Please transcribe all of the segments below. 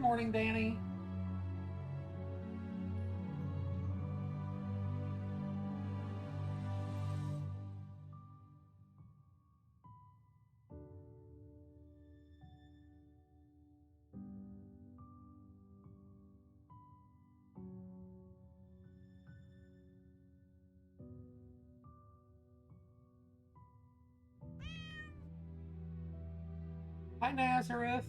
morning, Danny. Hi, Nazareth.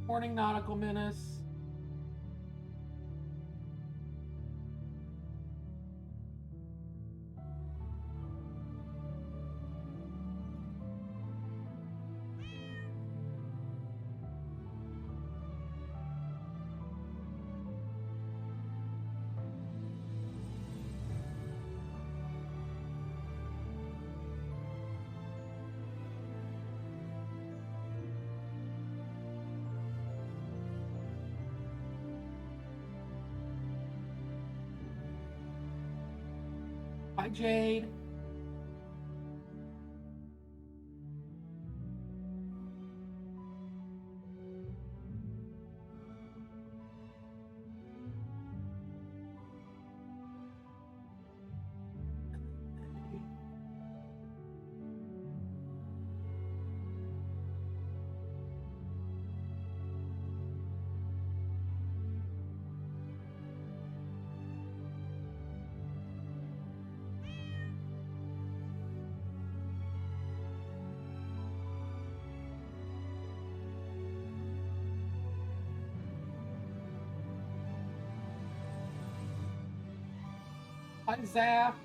Morning, Nautical Menace. Hi, Jade. Hi, Zap.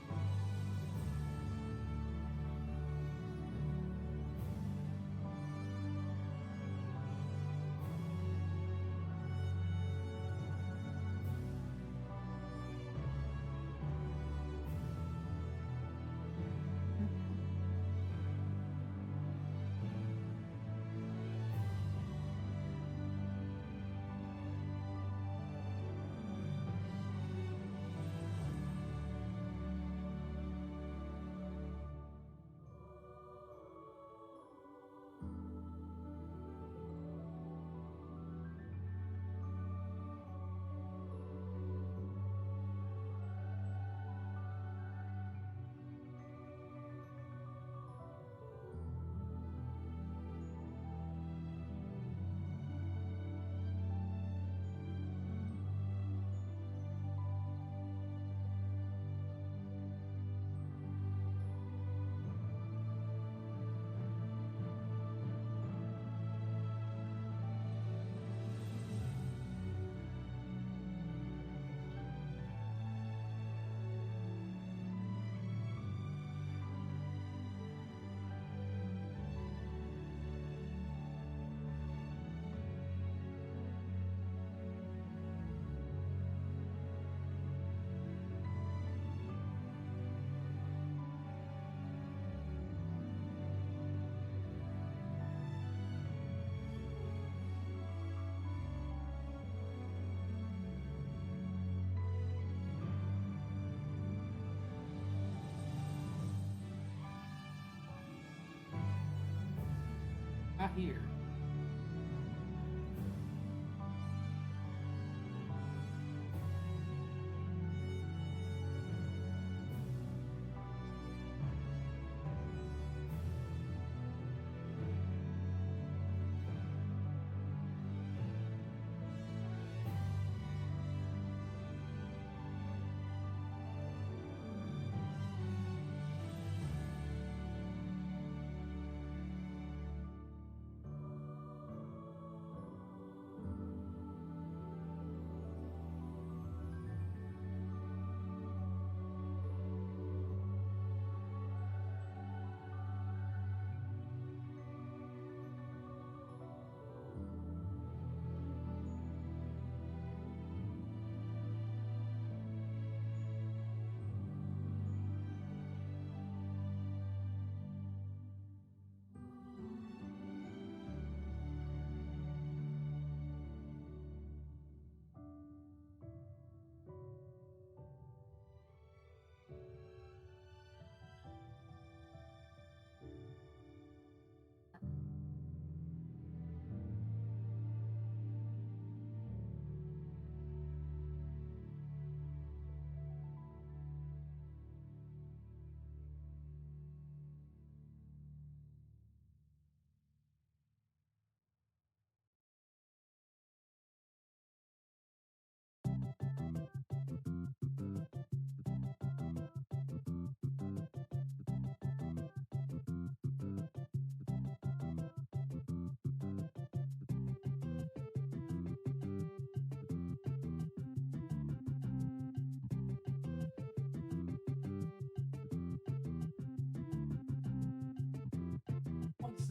I hear.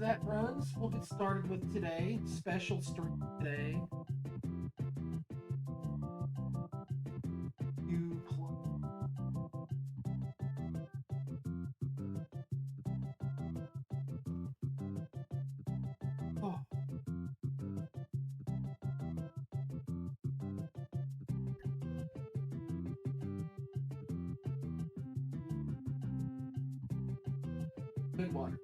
that runs, we'll get started with today. Special stream today. You oh. Good one.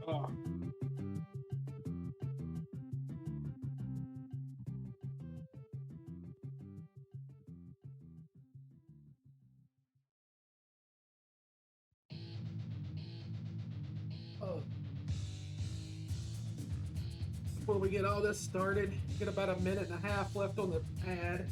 Oh. Oh. Before we get all this started, get about a minute and a half left on the ad.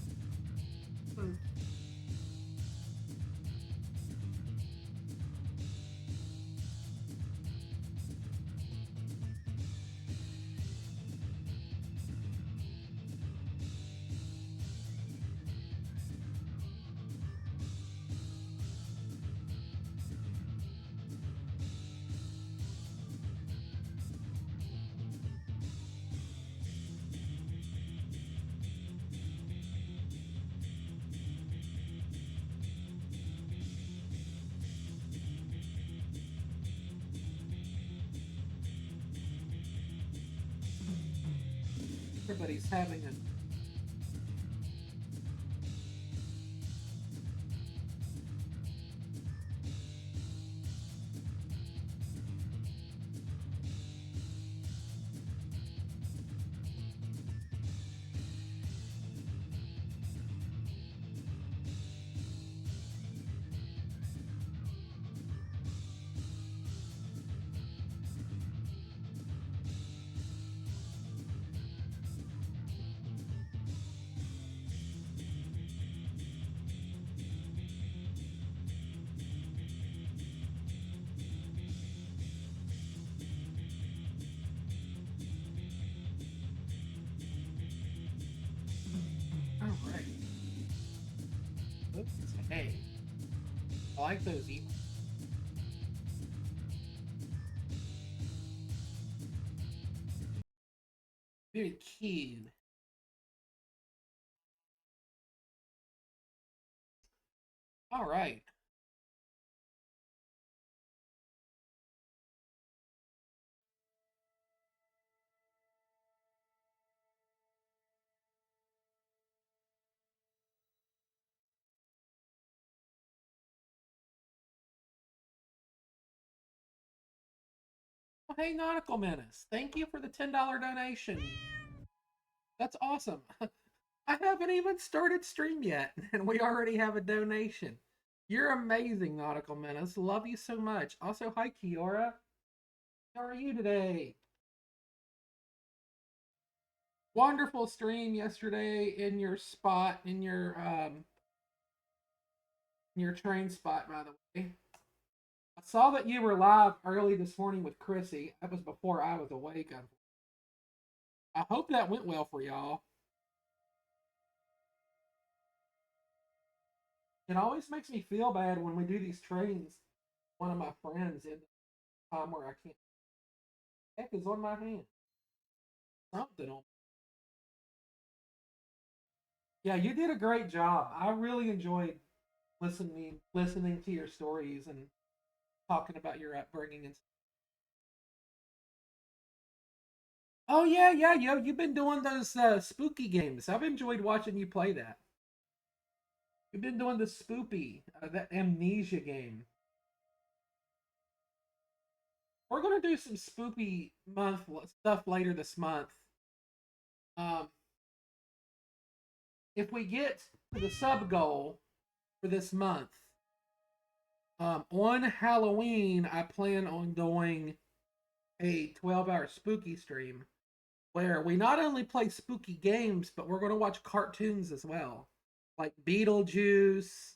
Everybody's having a all right. Oops. Hey, I like those emails. Very cute. All right. Oh, hey, Nautical Menace. Thank you for the $10 donation. That's awesome. I haven't even started stream yet, and we already have a donation. You're amazing, Nautical Menace. Love you so much. Also, hi, Kiora. How are you today? Wonderful stream yesterday in your spot, in your train spot, by the way. I saw that you were live early this morning with Chrissy. That was before I was awake. I hope that went well for y'all. It always makes me feel bad when we do these trains. One of my friends in the time where I can't. Heck is on my hand. Something on. Yeah, you did a great job. I really enjoyed listening to your stories and talking about your upbringing and. Oh yeah, yeah, yo, you've been doing those spooky games. I've enjoyed watching you play that. You've been doing the spoopy, that amnesia game. We're gonna do some spoopy month stuff later this month. Um, if we get to the sub goal for this month, on Halloween, I plan on doing a 12-hour spooky stream where we not only play spooky games, but we're going to watch cartoons as well, like Beetlejuice,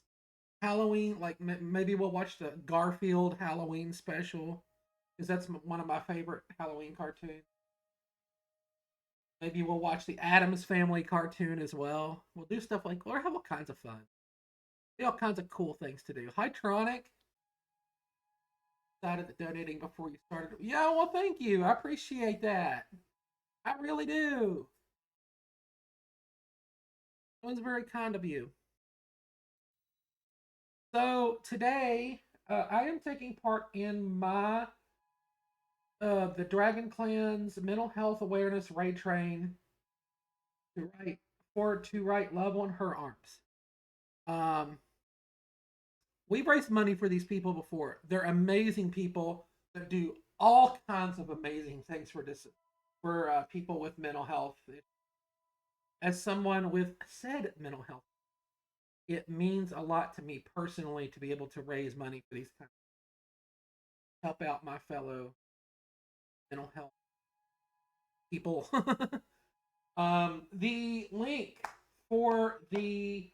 Halloween. Like maybe we'll watch the Garfield Halloween special because that's one of my favorite Halloween cartoons. Maybe we'll watch the Adams Family cartoon as well. We'll do stuff like we'll have all kinds of fun. We have all kinds of cool things to do. Hi, Tronic. Decided that donating before you started. Yeah, well, thank you. I appreciate that. I really do. It was very kind of you. So today, I am taking part in my the Dragon Clan's mental health awareness raid train to write love on her arms. Um, we've raised money for these people before. They're amazing people that do all kinds of amazing things for people with mental health. As someone with said mental health, it means a lot to me personally to be able to raise money for these kinds, help out my fellow mental health people. The link for the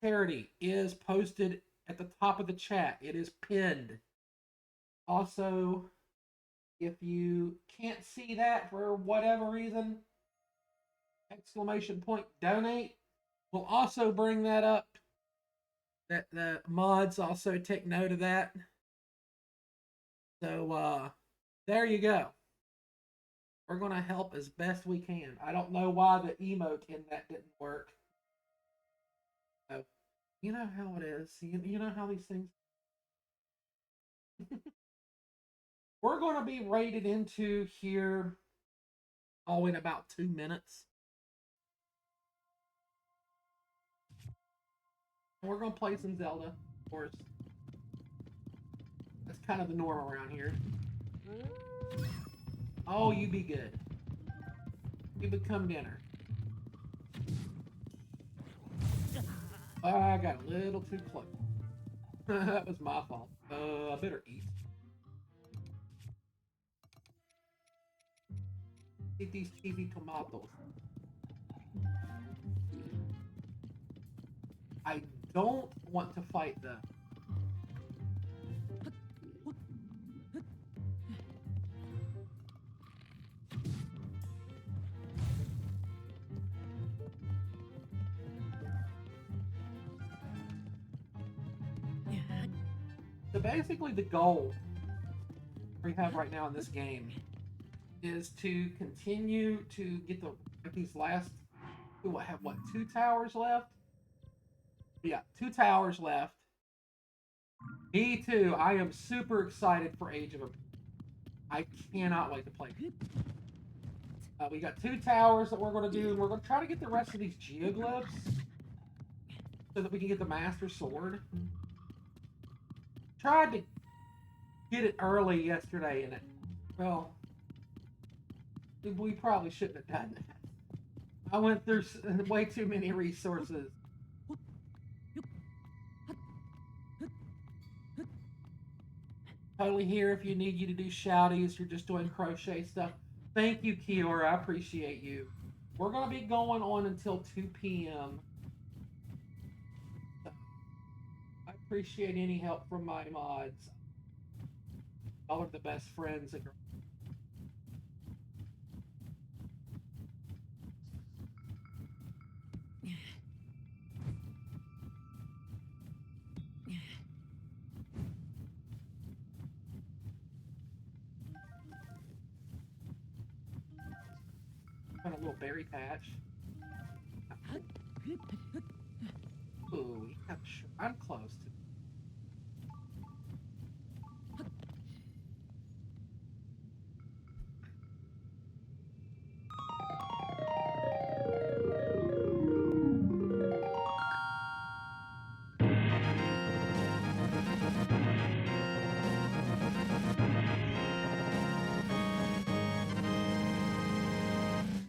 charity is posted at the top of the chat. It is pinned. Also, if you can't see that for whatever reason, exclamation point donate. We'll also bring that up. That the mods also take note of that. So there you go. We're gonna help as best we can. I don't know why the emote in that didn't work. So, you know how it is. You know how these things. We're gonna be rated into here. Oh, in about 2 minutes. We're gonna play some Zelda, of course. That's kind of the norm around here. Oh, you be good. You become dinner. I got a little too close. That was my fault. I better eat. Eat these cheesy tomatoes. I don't want to fight them. So basically, the goal we have right now in this game is to continue to get these last. We have what, 2 towers left? Yeah, 2 towers left. Me too. I am super excited for Age of Empires. I cannot wait to play. We got 2 towers that we're going to do, and we're going to try to get the rest of these geoglyphs so that we can get the Master Sword. Tried to get it early yesterday, and well, we probably shouldn't have done that. I went through way too many resources. Totally here if you need you to do shouties, you're just doing crochet stuff. Thank you, Kiora. I appreciate you. We're going to be going on until 2 p.m. I appreciate any help from my mods. Y'all are the best friends. Got a little berry patch. Ooh, we have I'm close to.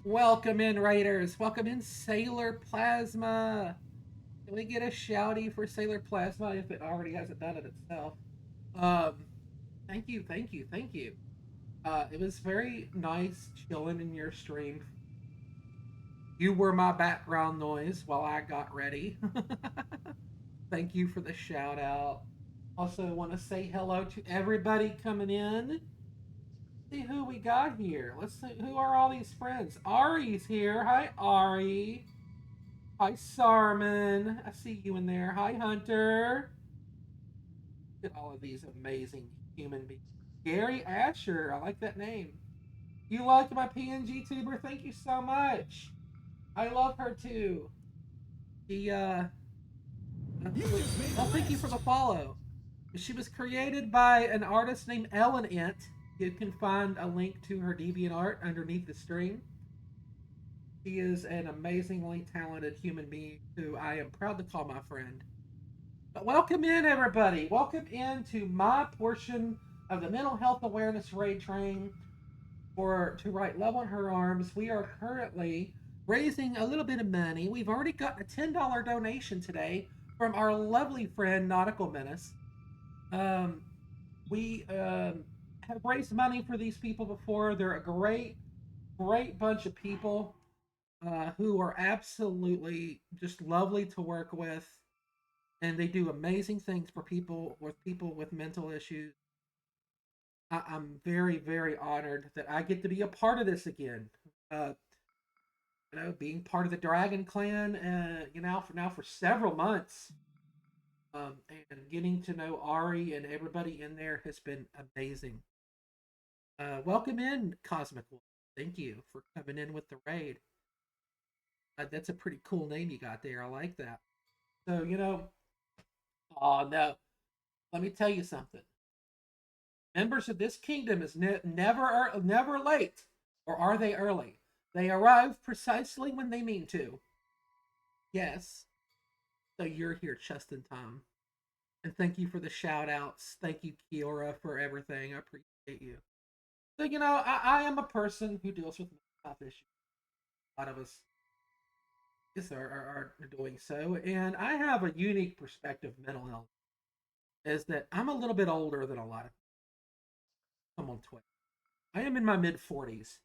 Welcome in, Raiders. Welcome in, Sailor Plasma. Can we get a shouty for Sailor Plasma if it already hasn't done it itself? Um, thank you, thank you, thank you. It was very nice chilling in your stream. You were my background noise while I got ready. Thank you for the shout out. Also, want to say hello to everybody coming in. See who we got here. Let's see who are all these friends. Ari's here. Hi, Ari. Hi, Sarman. I see you in there. Hi, Hunter. Look at all of these amazing human beings. Gary Asher. I like that name. You like my PNG tuber? Thank you so much. I love her too. She well, thank you for the follow. She was created by an artist named Ellen Ent. You can find a link to her DeviantArt underneath the stream. She is an amazingly talented human being who I am proud to call my friend. But welcome in, everybody. Welcome into my portion of the mental health awareness raid train for to write Love on Her Arms. We are currently raising a little bit of money. We've already gotten a $10 donation today from our lovely friend Nautical Menace. Um, we have raised money for these people before. They're a great bunch of people who are absolutely just lovely to work with, and they do amazing things for people with mental issues. I'm very honored that I get to be a part of this again. Uh, being part of the Dragon Clan, for several months, and getting to know Ari and everybody in there has been amazing. Welcome in, Cosmic Wolf. Thank you for coming in with the raid. That's a pretty cool name you got there. I like that. So, oh no, let me tell you something. Members of this kingdom is never late, or are they early? They arrive precisely when they mean to. Yes. So you're here just in time. And thank you for the shout outs. Thank you, Kiora, for everything. I appreciate you. So, I am a person who deals with mental health issues. A lot of us are doing so. And I have a unique perspective of mental health, is that I'm a little bit older than a lot of people. I'm on 20. I am in my mid 40s.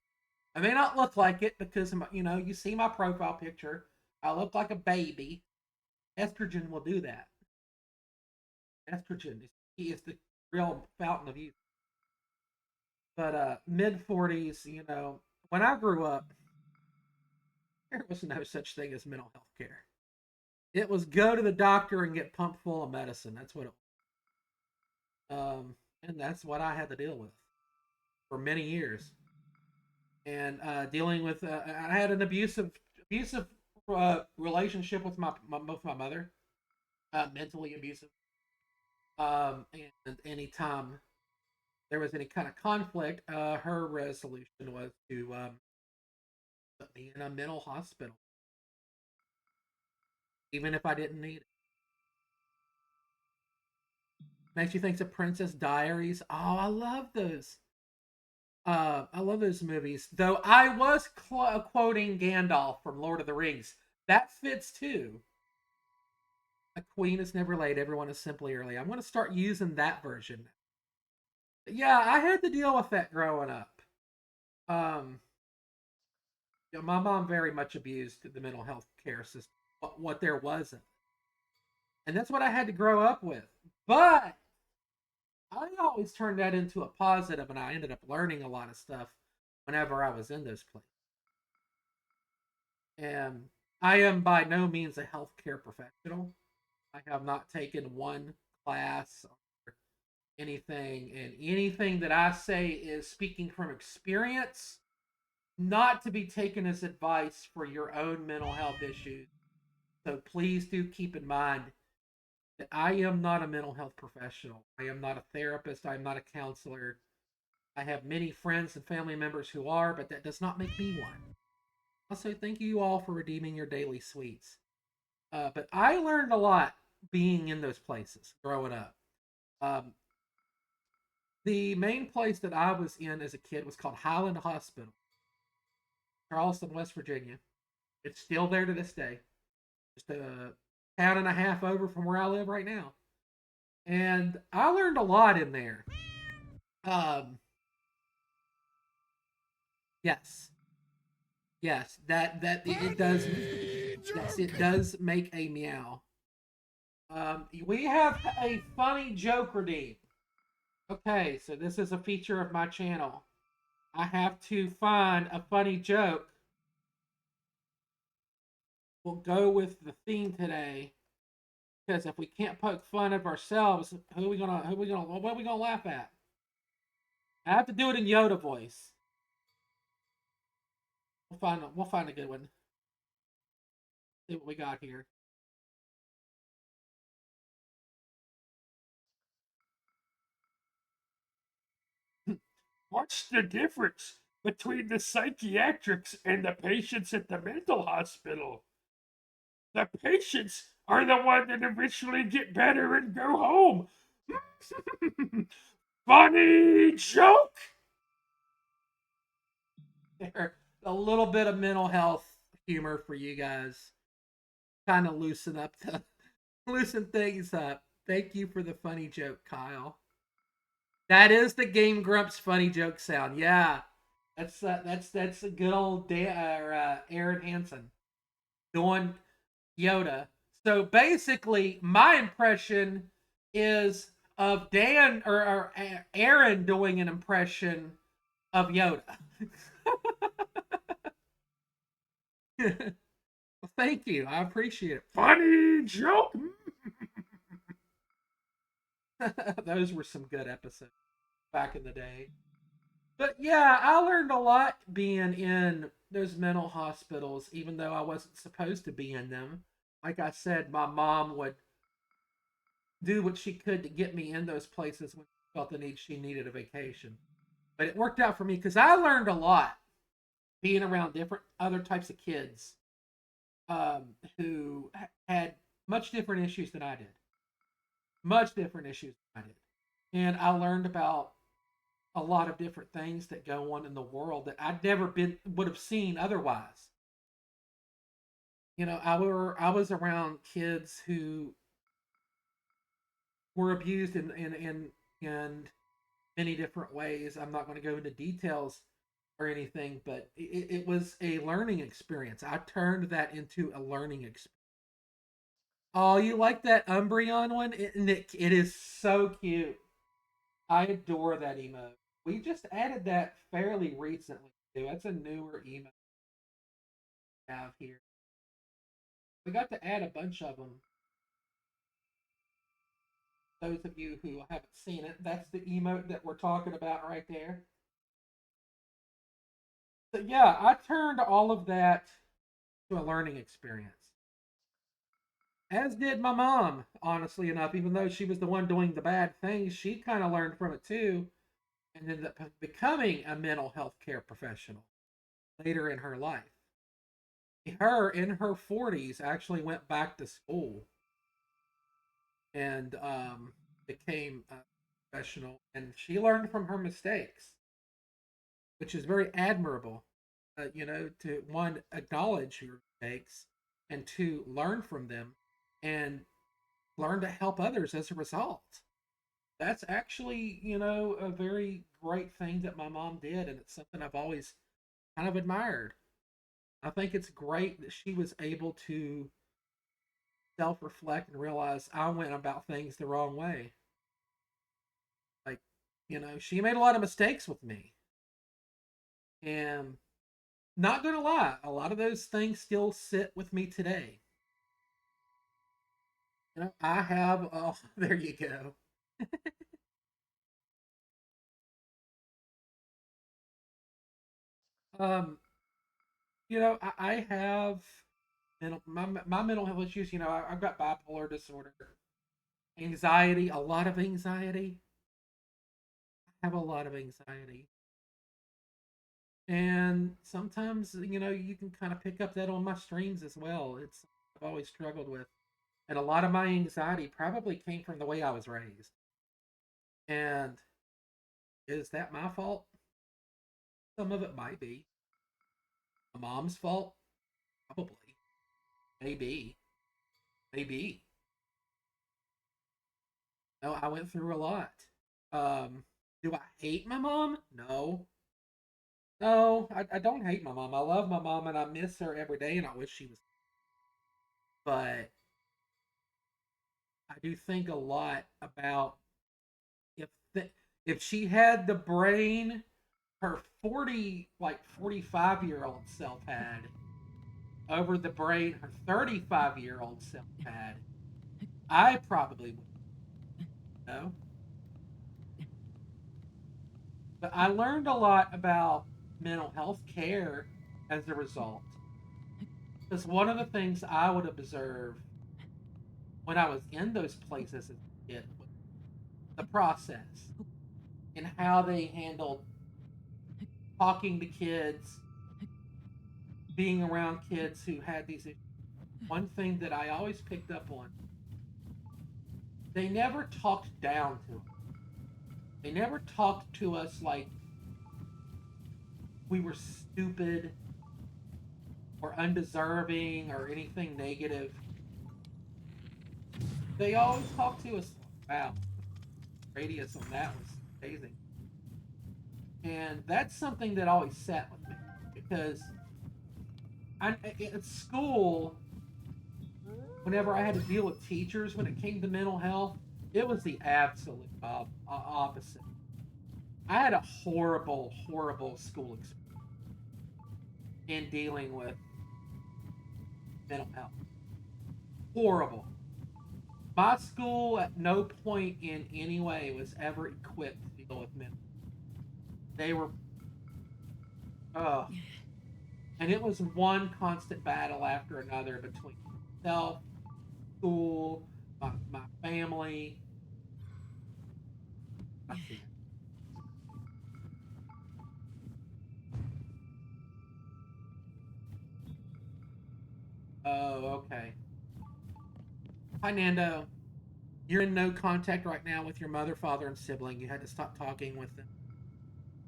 I may not look like it because, you see my profile picture. I look like a baby. Estrogen will do that. Estrogen is the real fountain of youth. But mid 40s, when I grew up, there was no such thing as mental health care. It was go to the doctor and get pumped full of medicine. That's what it was. And that's what I had to deal with for many years. And dealing with, I had an abusive relationship with my mother, mentally abusive. And anytime there was any kind of conflict, her resolution was to put me in a mental hospital, even if I didn't need it. Makes you think of Princess Diaries. Oh, I love those. I love those movies. Though I was quoting Gandalf from Lord of the Rings. That fits too. A queen is never late. Everyone is simply early. I'm going to start using that version. Yeah, I had to deal with that growing up. Um, my mom very much abused the mental health care system. What there wasn't, and that's what I had to grow up with. But I always turned that into a positive, and I ended up learning a lot of stuff whenever I was in those places. And I am by no means a healthcare professional. I have not taken one class or anything, and anything that I say is speaking from experience, not to be taken as advice for your own mental health issues. So please do keep in mind that I am not a mental health professional. I am not a therapist. I am not a counselor. I have many friends and family members who are, but that does not make me one. Also, thank you all for redeeming your daily sweets. But I learned a lot being in those places growing up. Um, the main place that I was in as a kid was called Highland Hospital, Charleston, West Virginia. It's still there to this day, just a town and a half over from where I live right now. And I learned a lot in there. Um, Yes, yes, that it does. Yes, it does make a meow. We have a funny joke redeem. Okay, so this is a feature of my channel. I have to find a funny joke. We'll go with the theme today because if we can't poke fun of ourselves, what are we gonna laugh at? I have to do it in Yoda voice. We'll find a good one. See what we got here. What's the difference between the psychiatrics and the patients at the mental hospital? The patients are the ones that eventually get better and go home. Funny joke. There, a little bit of mental health humor for you guys. Kind of loosen things up. Thank you for the funny joke, Kyle. That is the Game Grumps funny joke sound. Yeah, that's a good old Aaron Hansen doing Yoda. So basically, my impression is of Dan or Aaron doing an impression of Yoda. Thank you. I appreciate it. Funny joke. Those were some good episodes back in the day. But yeah, I learned a lot being in those mental hospitals, even though I wasn't supposed to be in them. Like I said, my mom would do what she could to get me in those places when she felt the need she needed a vacation. But it worked out for me because I learned a lot being around different other types of kids who had much different issues than I did. Much different issues than I did. And I learned about a lot of different things that go on in the world that I'd never been would have seen otherwise. I was around kids who were abused in many different ways. I'm not going to go into details or anything, but it was a learning experience. I turned that into a learning experience. Oh, you like that Umbreon one? It is so cute. I adore that emote. We just added that fairly recently too. That's a newer emote we have here. We got to add a bunch of them. Those of you who haven't seen it, that's the emote that we're talking about right there. So yeah, I turned all of that to a learning experience. As did my mom, honestly enough, even though she was the one doing the bad things, she kind of learned from it too and ended up becoming a mental health care professional later in her life. Her, in her 40s, actually went back to school and became a professional, and she learned from her mistakes, which is very admirable. To one, acknowledge your mistakes, and two, learn from them and learn to help others as a result. That's actually, a very great thing that my mom did, and it's something I've always kind of admired. I think it's great that she was able to self reflect and realize I went about things the wrong way. Like, she made a lot of mistakes with me. And not gonna lie, a lot of those things still sit with me today. I have, oh, there you go. Um, I have my mental health issues. I've got bipolar disorder, anxiety, a lot of anxiety. I have a lot of anxiety. And sometimes, you can kind of pick up that on my streams as well. It's I've always struggled with. And a lot of my anxiety probably came from the way I was raised. And is that my fault? Some of it might be. My mom's fault? Probably. Maybe. Maybe. No, I went through a lot. Um, do I hate my mom? No. No, I don't hate my mom. I love my mom and I miss her every day and I wish she was. But I do think a lot about if the, if she had the brain her 45-year-old self had over the brain her 35-year-old self had, I probably would know. But I learned a lot about mental health care as a result. Because one of the things I would observe when I was in those places as a kid was the process and how they handled talking to kids, being around kids who had these issues. One thing that I always picked up on, they never talked down to us. They never talked to us like we were stupid or undeserving or anything negative. They always talked to us. Wow, radius on that was amazing. And that's something that always sat with me because at school, whenever I had to deal with teachers when it came to mental health, it was the absolute opposite. I had a horrible, horrible school experience in dealing with mental health. Horrible. My school at no point in any way was ever equipped to deal with mental. They were, uh, and it was one constant battle after another between myself, school, my family, my fear. Oh, okay. Hi, Nando. You're in no contact right now with your mother, father, and sibling. You had to stop talking with them.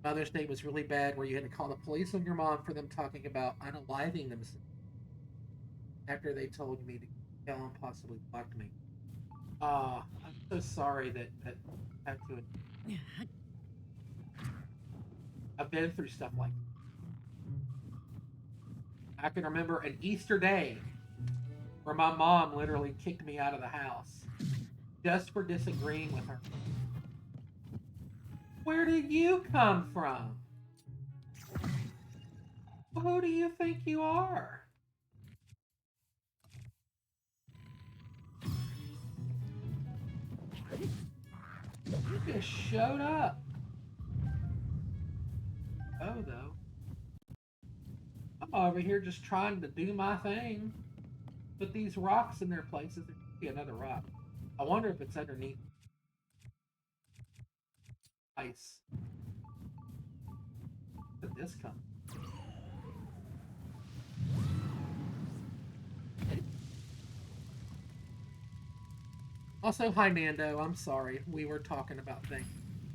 Mother's Day was really bad, where you had to call the police on your mom for them talking about unaliving themselves after they told me to kill and possibly blocked me. I'm so sorry that I had to. I've been through stuff like that. I can remember an Easter day where my mom literally kicked me out of the house just for disagreeing with her. Where did you come from? Who do you think you are? You just showed up. Oh, though. I'm over here just trying to do my thing. Put these rocks in their places. There could be another rock. I wonder if it's underneath ice. Where did this come? Also, hi Nando. I'm sorry. We were talking about things.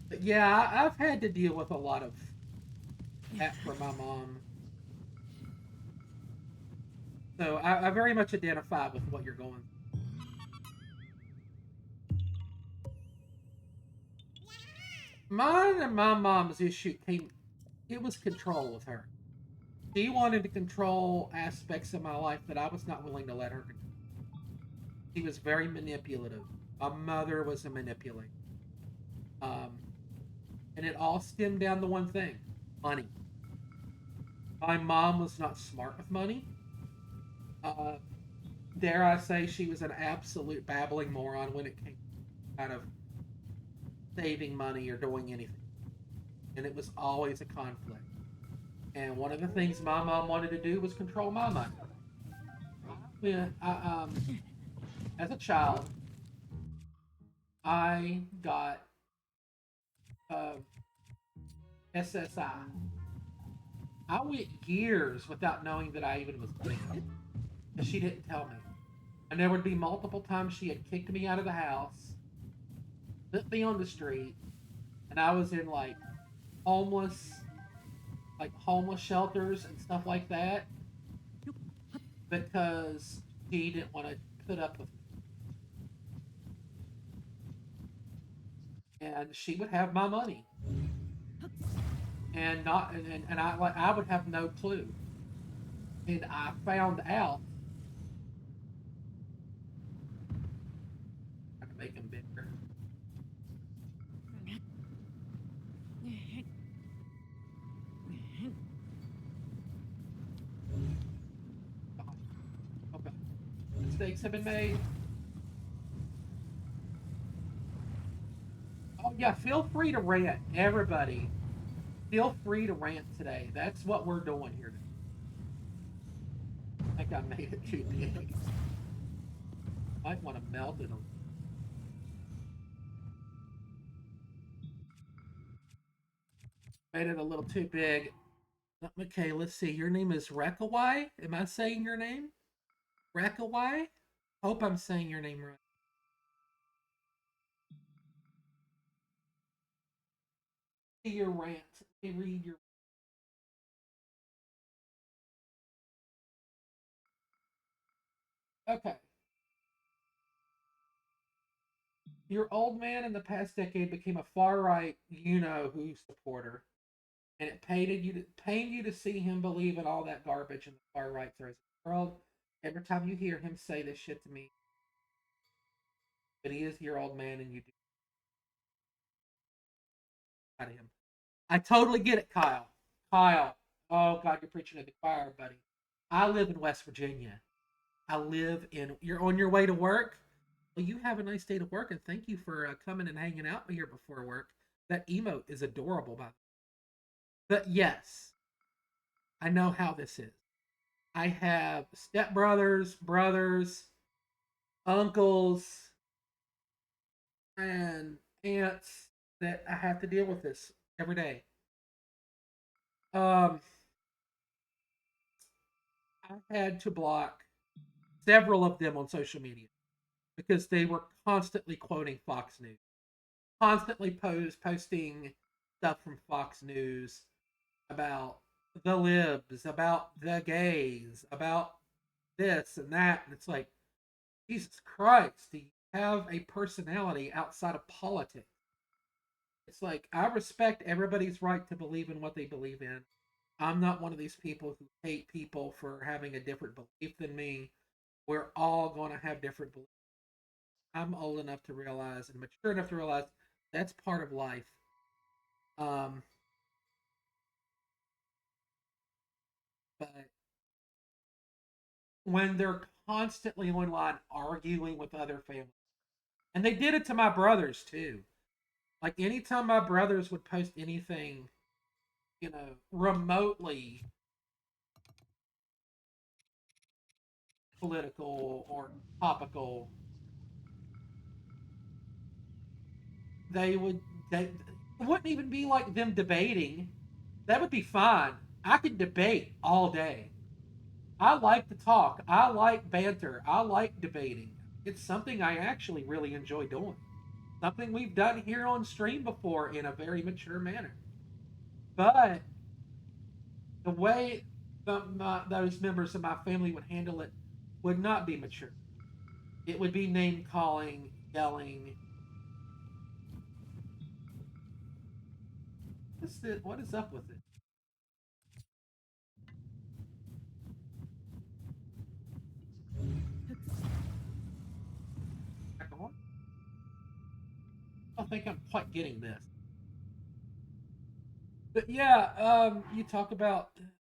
But yeah, I've had to deal with a lot of that for my mom. So I very much identify with what you're going. Mine and my mom's issue came, it was control with her. She wanted to control aspects of my life that I was not willing to let her control. She was very manipulative. My mother was a manipulator. Um, and it all stemmed down to one thing: money. My mom was not smart with money. Uh, dare I say she was an absolute babbling moron when it came out of saving money or doing anything. And it was always a conflict. And one of the things my mom wanted to do was control my money. Yeah, as a child, I got uh, SSI. I went years without knowing that I even was getting it. And she didn't tell me. And there would be multiple times she had kicked me out of the house, put me on the street, and I was in homeless, homeless shelters and stuff like that because she didn't want to put up with me. And she would have my money. and not and I like I would have no clue. And I found out how to make them bigger. Gosh, okay, mistakes have been made. Oh yeah, feel free to rant, everybody. Feel free to rant today. That's what we're doing here today. I think I made it too big. Might want to melt it. Made it a little too big. Okay, let's see. Your name is Rekawai. Am I saying your name? Rekawai? Hope I'm saying your name right. See your rant. Let me read your. Okay. Your old man in the past decade became a far right, you know who supporter, and it pained you to see him believe in all that garbage in the far right throws in the world. Every time you hear him say this shit to me, but he is your old man, and you do out of him. I totally get it, Kyle. Kyle, oh God, you're preaching to the choir, buddy. I live in West Virginia. I live in. You're on your way to work. Well, you have a nice day to work, and thank you for coming and hanging out here before work. That emote is adorable, by the way. But yes, I know how this is. I have stepbrothers, brothers, uncles, and aunts that I have to deal with this every day. Um, I had to block several of them on social media because they were constantly quoting Fox News, constantly posting stuff from Fox News about the libs, about the gays, about this and that. And it's like, Jesus Christ, do you have a personality outside of politics? It's like, I respect everybody's right to believe in what they believe in. I'm not one of these people who hate people for having a different belief than me. We're all going to have different beliefs. I'm old enough to realize and mature enough to realize that's part of life. Um, but when they're constantly online arguing with other families, and they did it to my brothers too. Like anytime my brothers would post anything, remotely political or topical, they would they it wouldn't even be like them debating. That would be fine. I could debate all day. I like to talk. I like banter. I like debating. It's something I actually really enjoy doing. Something we've done here on stream before in a very mature manner. But the way those members of my family would handle it would not be mature. It would be name calling, yelling. What is up with it? Back on? I don't think I'm quite getting this. But yeah, you talk about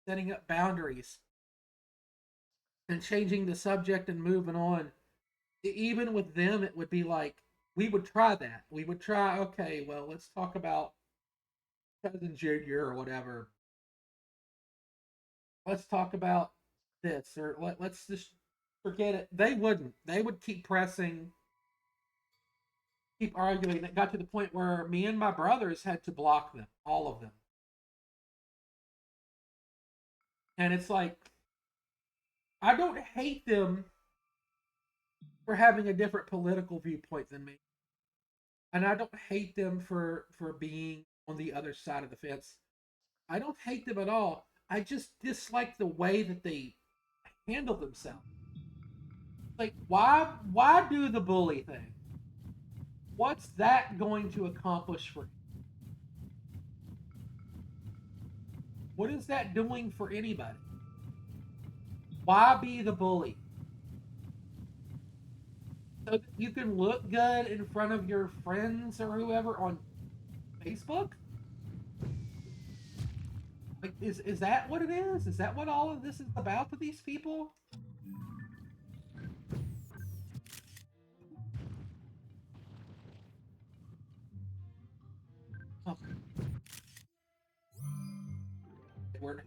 setting up boundaries and changing the subject and moving on. Even with them, it would be like we would try that. We would try. Okay, well, let's talk about cousin Junior or whatever. Let's talk about this, or let's just forget it. They wouldn't. They would keep pressing, keep arguing. It got to the point where me and my brothers had to block them, all of them. And it's like I don't hate them for having a different political viewpoint than me, and I don't hate them for being on the other side of the fence. I don't hate them at all. I just dislike the way that they handle themselves. Like, why do the bully thing? What's that going to accomplish for you? What is that doing for anybody? Why be the bully? So that you can look good in front of your friends or whoever on Facebook? Like, is that what it is? Is that what all of this is about to these people? Oh, we're,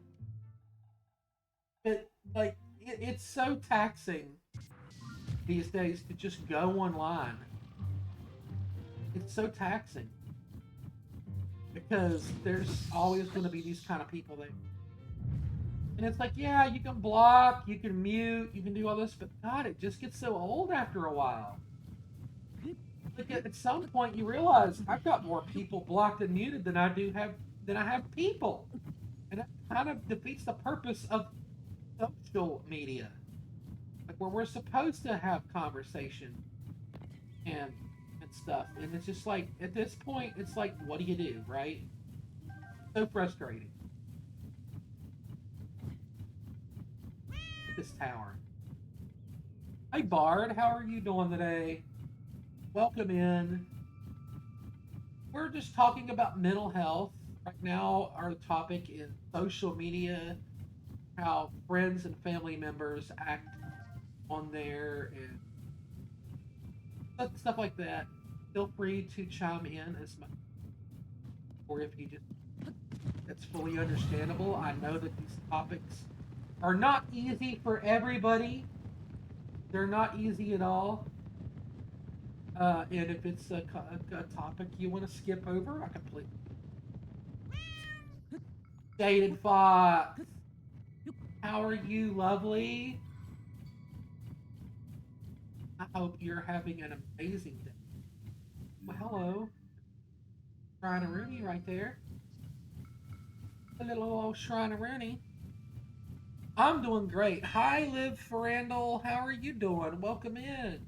it, like, it's so taxing these days to just go online. It's so taxing because there's always going to be these kind of people there. And it's like, yeah, you can block, you can mute, you can do all this, but God, it just gets so old after a while. Like at some point, you realize I've got more people blocked and muted than I have people, and that kind of defeats the purpose of social media, like where we're supposed to have conversation and stuff. And it's just like at this point, it's like, what do you do, right? So frustrating. At this tower. Hey Bard, how are you doing today? Welcome in. We're just talking about mental health. Right now, our topic is social media, how friends and family members act on there, and stuff like that. Feel free to chime in as much, or if you just, that's fully understandable. I know that these topics are not easy for everybody. They're not easy at all. And if it's a topic you want to skip over, I completely. Dated Fox, how are you, lovely? I hope you're having an amazing day. Well, hello. Shrine Rooney right there. A little old Shrine Rooney. I'm doing great. Hi, Liv Ferrandel. How are you doing? Welcome in.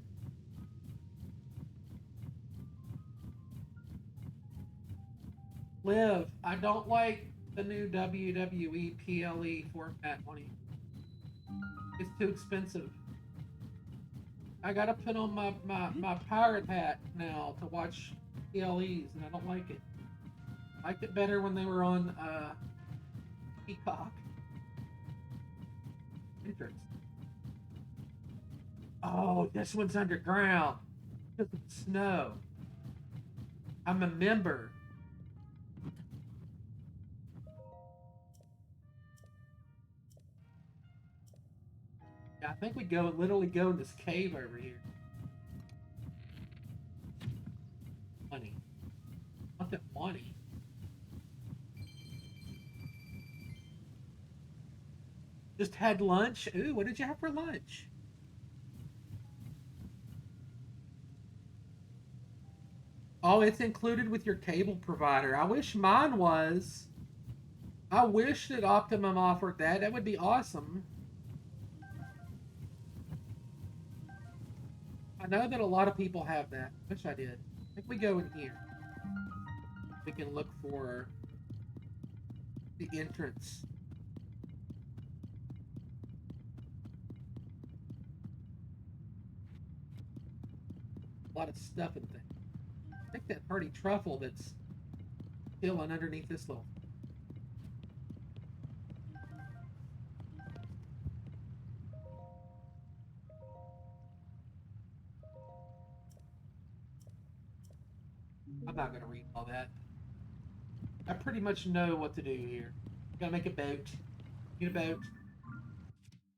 Liv, I don't like the new WWE PLE format on it. It's too expensive. I gotta put on my pirate hat now to watch PLEs, and I don't like it. I liked it better when they were on Peacock. Interesting. Oh, this one's underground because of the snow. I'm a member. Yeah, I think we literally go in this cave over here. Money. I want that money. Just had lunch. Ooh, what did you have for lunch? Oh, it's included with your cable provider. I wish mine was. I wish that Optimum offered that. That would be awesome. I know that a lot of people have that. Wish I did. I think we go in here. We can look for the entrance. A lot of stuff in there. I think that party truffle that's chilling underneath this little. I'm not gonna read all that. I pretty much know what to do here. Gotta make a boat. Get a boat.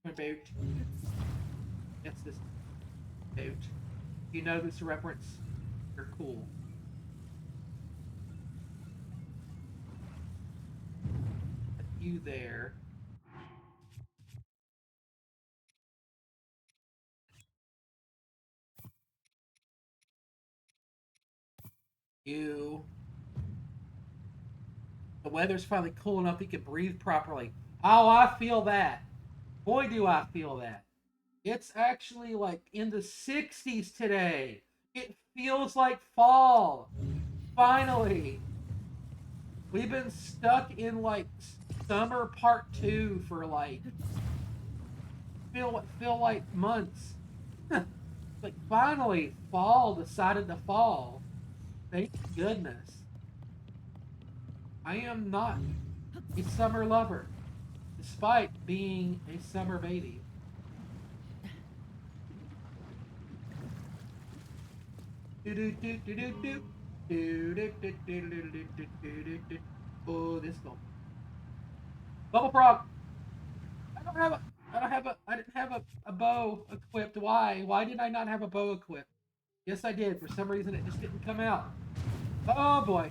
A boat. That's this boat. You know this reference? You're cool. You there. You. The weather's finally cool enough you can breathe properly. Oh, I feel that. Boy, do I feel that. It's actually like in the 60s today. It feels like fall. Finally. We've been stuck in like summer part 2 for like feel like months. Like finally fall decided to fall. Thank goodness. I am not a summer lover, despite being a summer baby. Oh, this go. Bubble frog. I don't have a. I don't have a. I didn't have a bow equipped. Why? Why did I not have a bow equipped? Yes, I did. For some reason, it just didn't come out. Oh boy.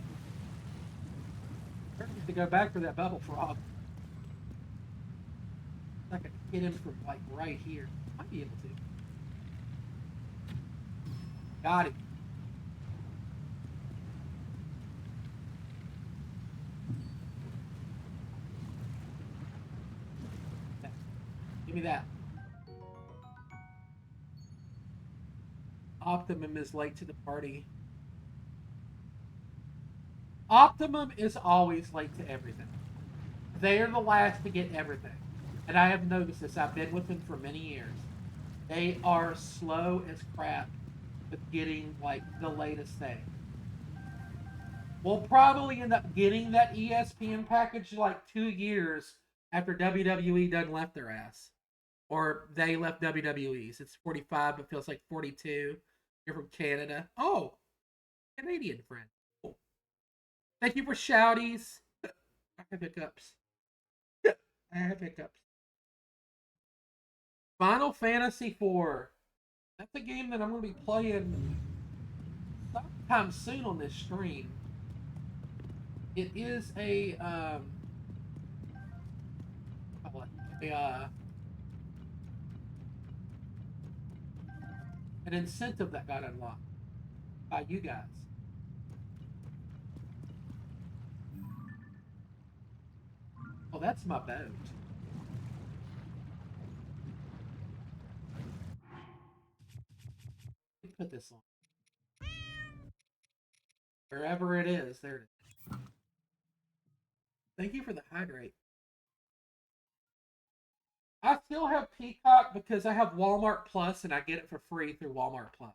I need to go back for that bubble frog. I could hit him from like right here. Might be able to. Got it. Give me that. Optimum is late to the party. Optimum is always late to everything. They are the last to get everything. And I have noticed this. I've been with them for many years. They are slow as crap with getting like the latest thing. We'll probably end up getting that ESPN package like 2 years after WWE done left their ass. Or they left WWE's. It's 45, but feels like 42. You're from Canada. Oh, Canadian friend. Cool. Thank you for shouties. I have hiccups. I have hiccups. Final Fantasy IV. That's a game that I'm going to be playing sometime soon on this stream. It is a an incentive that got unlocked by you guys. Oh, that's my boat. Let me put this on. Wherever it is, there it is. Thank you for the hydrate. I still have Peacock because I have Walmart Plus and I get it for free through Walmart Plus.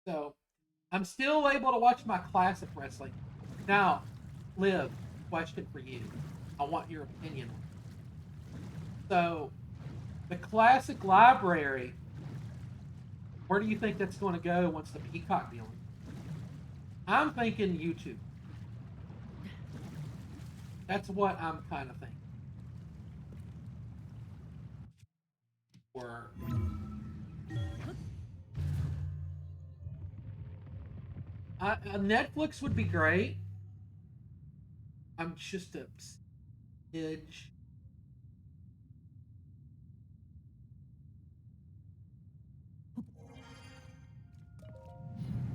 So I'm still able to watch my classic wrestling. Now, Liv, question for you. I want your opinion on it. So, the classic library, where do you think that's going to go once the Peacock deal? I'm thinking YouTube. That's what I'm kind of thinking. Or Netflix would be great. I'm just a smidge.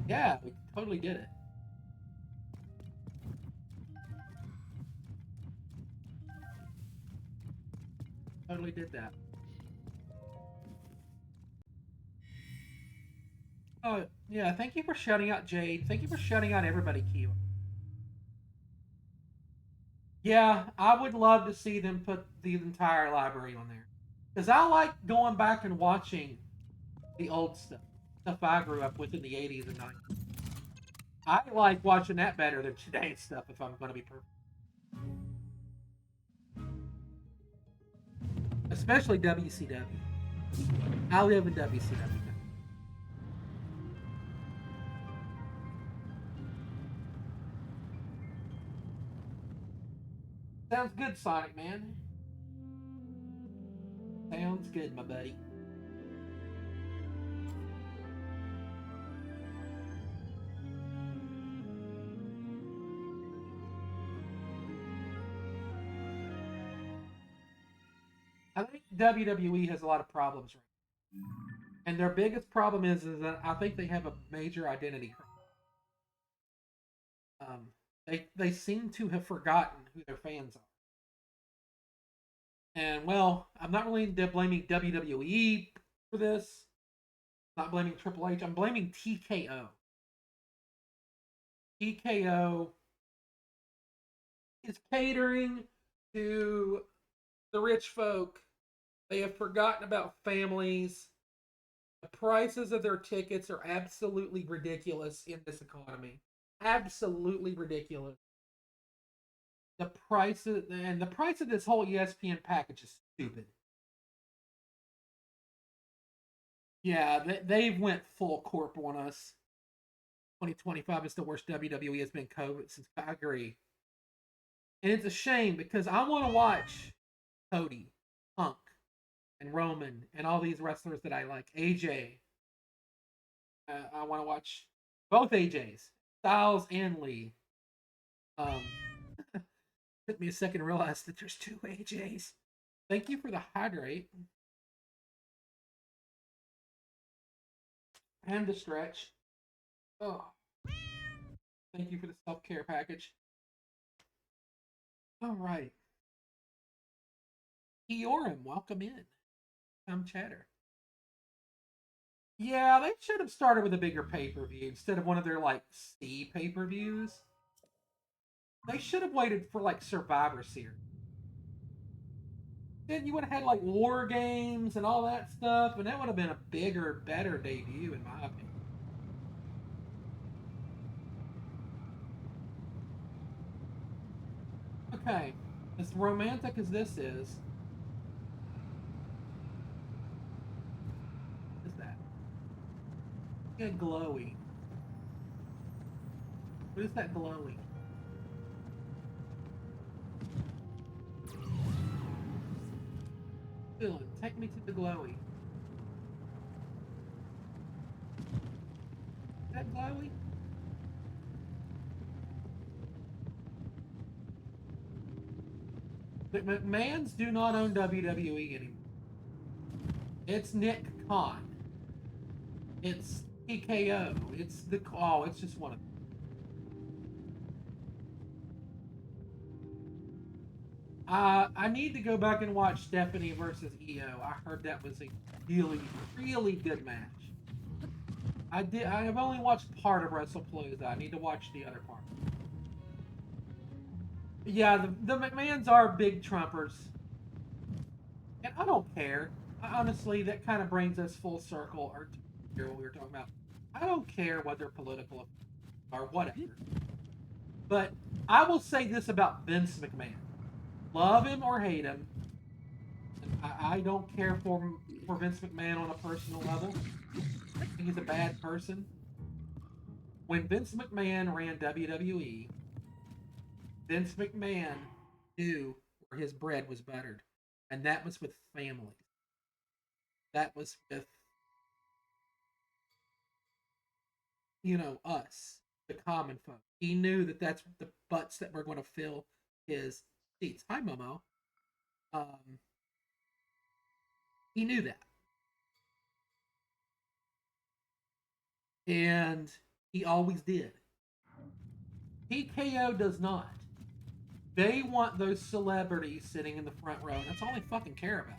Yeah, we totally did it. Totally did that. Oh, yeah, thank you for shouting out Jade. Thank you for shouting out everybody, Q. Yeah, I would love to see them put the entire library on there. Because I like going back and watching the old stuff I grew up with in the 80s and 90s. I like watching that better than today's stuff, if I'm going to be perfect. Especially WCW. I live in WCW. Sounds good, Sonic Man. Sounds good, my buddy. I think WWE has a lot of problems right now. And their biggest problem is that I think they have a major identity crisis. They seem to have forgotten who their fans are. And well, I'm not really blaming WWE for this. Not blaming Triple H. I'm blaming TKO. TKO is catering to the rich folk. They have forgotten about families. The prices of their tickets are absolutely ridiculous in this economy. Absolutely ridiculous. The price of this whole ESPN package is stupid. Yeah, they've went full corp on us. 2025 is the worst WWE has been COVID since I agree. And it's a shame because I want to watch Cody, Punk, and Roman and all these wrestlers that I like. AJ. I want to watch both AJs, Styles and Lee. Um, took me a second to realize that there's two AJs. Thank you for the hydrate and the stretch. Oh, thank you for the self care package. All right. Eorim, welcome in. Come chatter. Yeah, they should have started with a bigger pay per view instead of one of their like C pay per views. They should have waited for like Survivor Series. Then you would have had like War Games and all that stuff, and that would have been a bigger, better debut, in my opinion. Okay, as romantic as this is that? Yeah, glowy. What is that glowy? Dylan, take me to the glowy. Is that glowy? The McMahons do not own WWE anymore. It's Nick Khan. It's TKO. It's the it's just one of them. I need to go back and watch Stephanie versus Io. I heard that was a really, really good match. I did. I have only watched part of WrestlePalooza. I need to watch the other part. Yeah, the McMahons are big Trumpers, and I don't care. Honestly, that kind of brings us full circle or to what we were talking about. I don't care what their political or whatever. But I will say this about Vince McMahon: love him or hate him, I don't care for Vince McMahon on a personal level. I think he's a bad person. When Vince McMahon ran WWE, Vince McMahon knew where his bread was buttered, and that was with families. That was with us, the common folk. He knew that that's the butts that were going to fill his seats. Hi, Momo. Um, he knew that, and he always did. TKO does not. They want those celebrities sitting in the front row. That's all they fucking care about.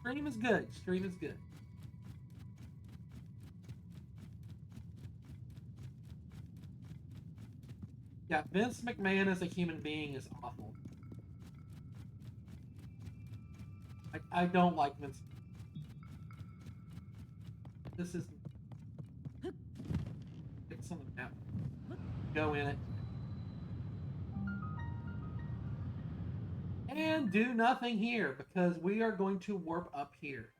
Stream is good. Stream is good. Yeah, Vince McMahon as a human being is awful. I don't like Vince. This is get some of that. Go in it. And do nothing here because we are going to warp up here.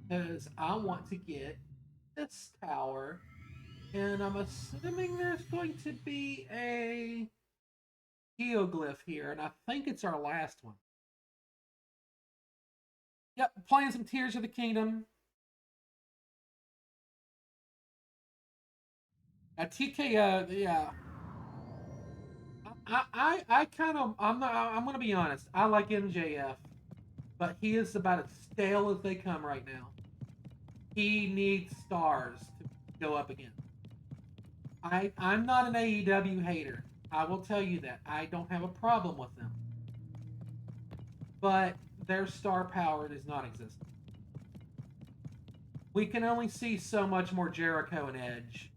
Because I want to get this tower. And I'm assuming there's going to be a geoglyph here. And I think it's our last one. Yep, playing some Tears of the Kingdom. TKO, yeah. I kind of I'm gonna be honest. I like MJF, but he is about as stale as they come right now. He needs stars to go up against. I'm not an AEW hater. I will tell you that. I don't have a problem with them. But their star power does not exist. We can only see so much more Jericho and Edge.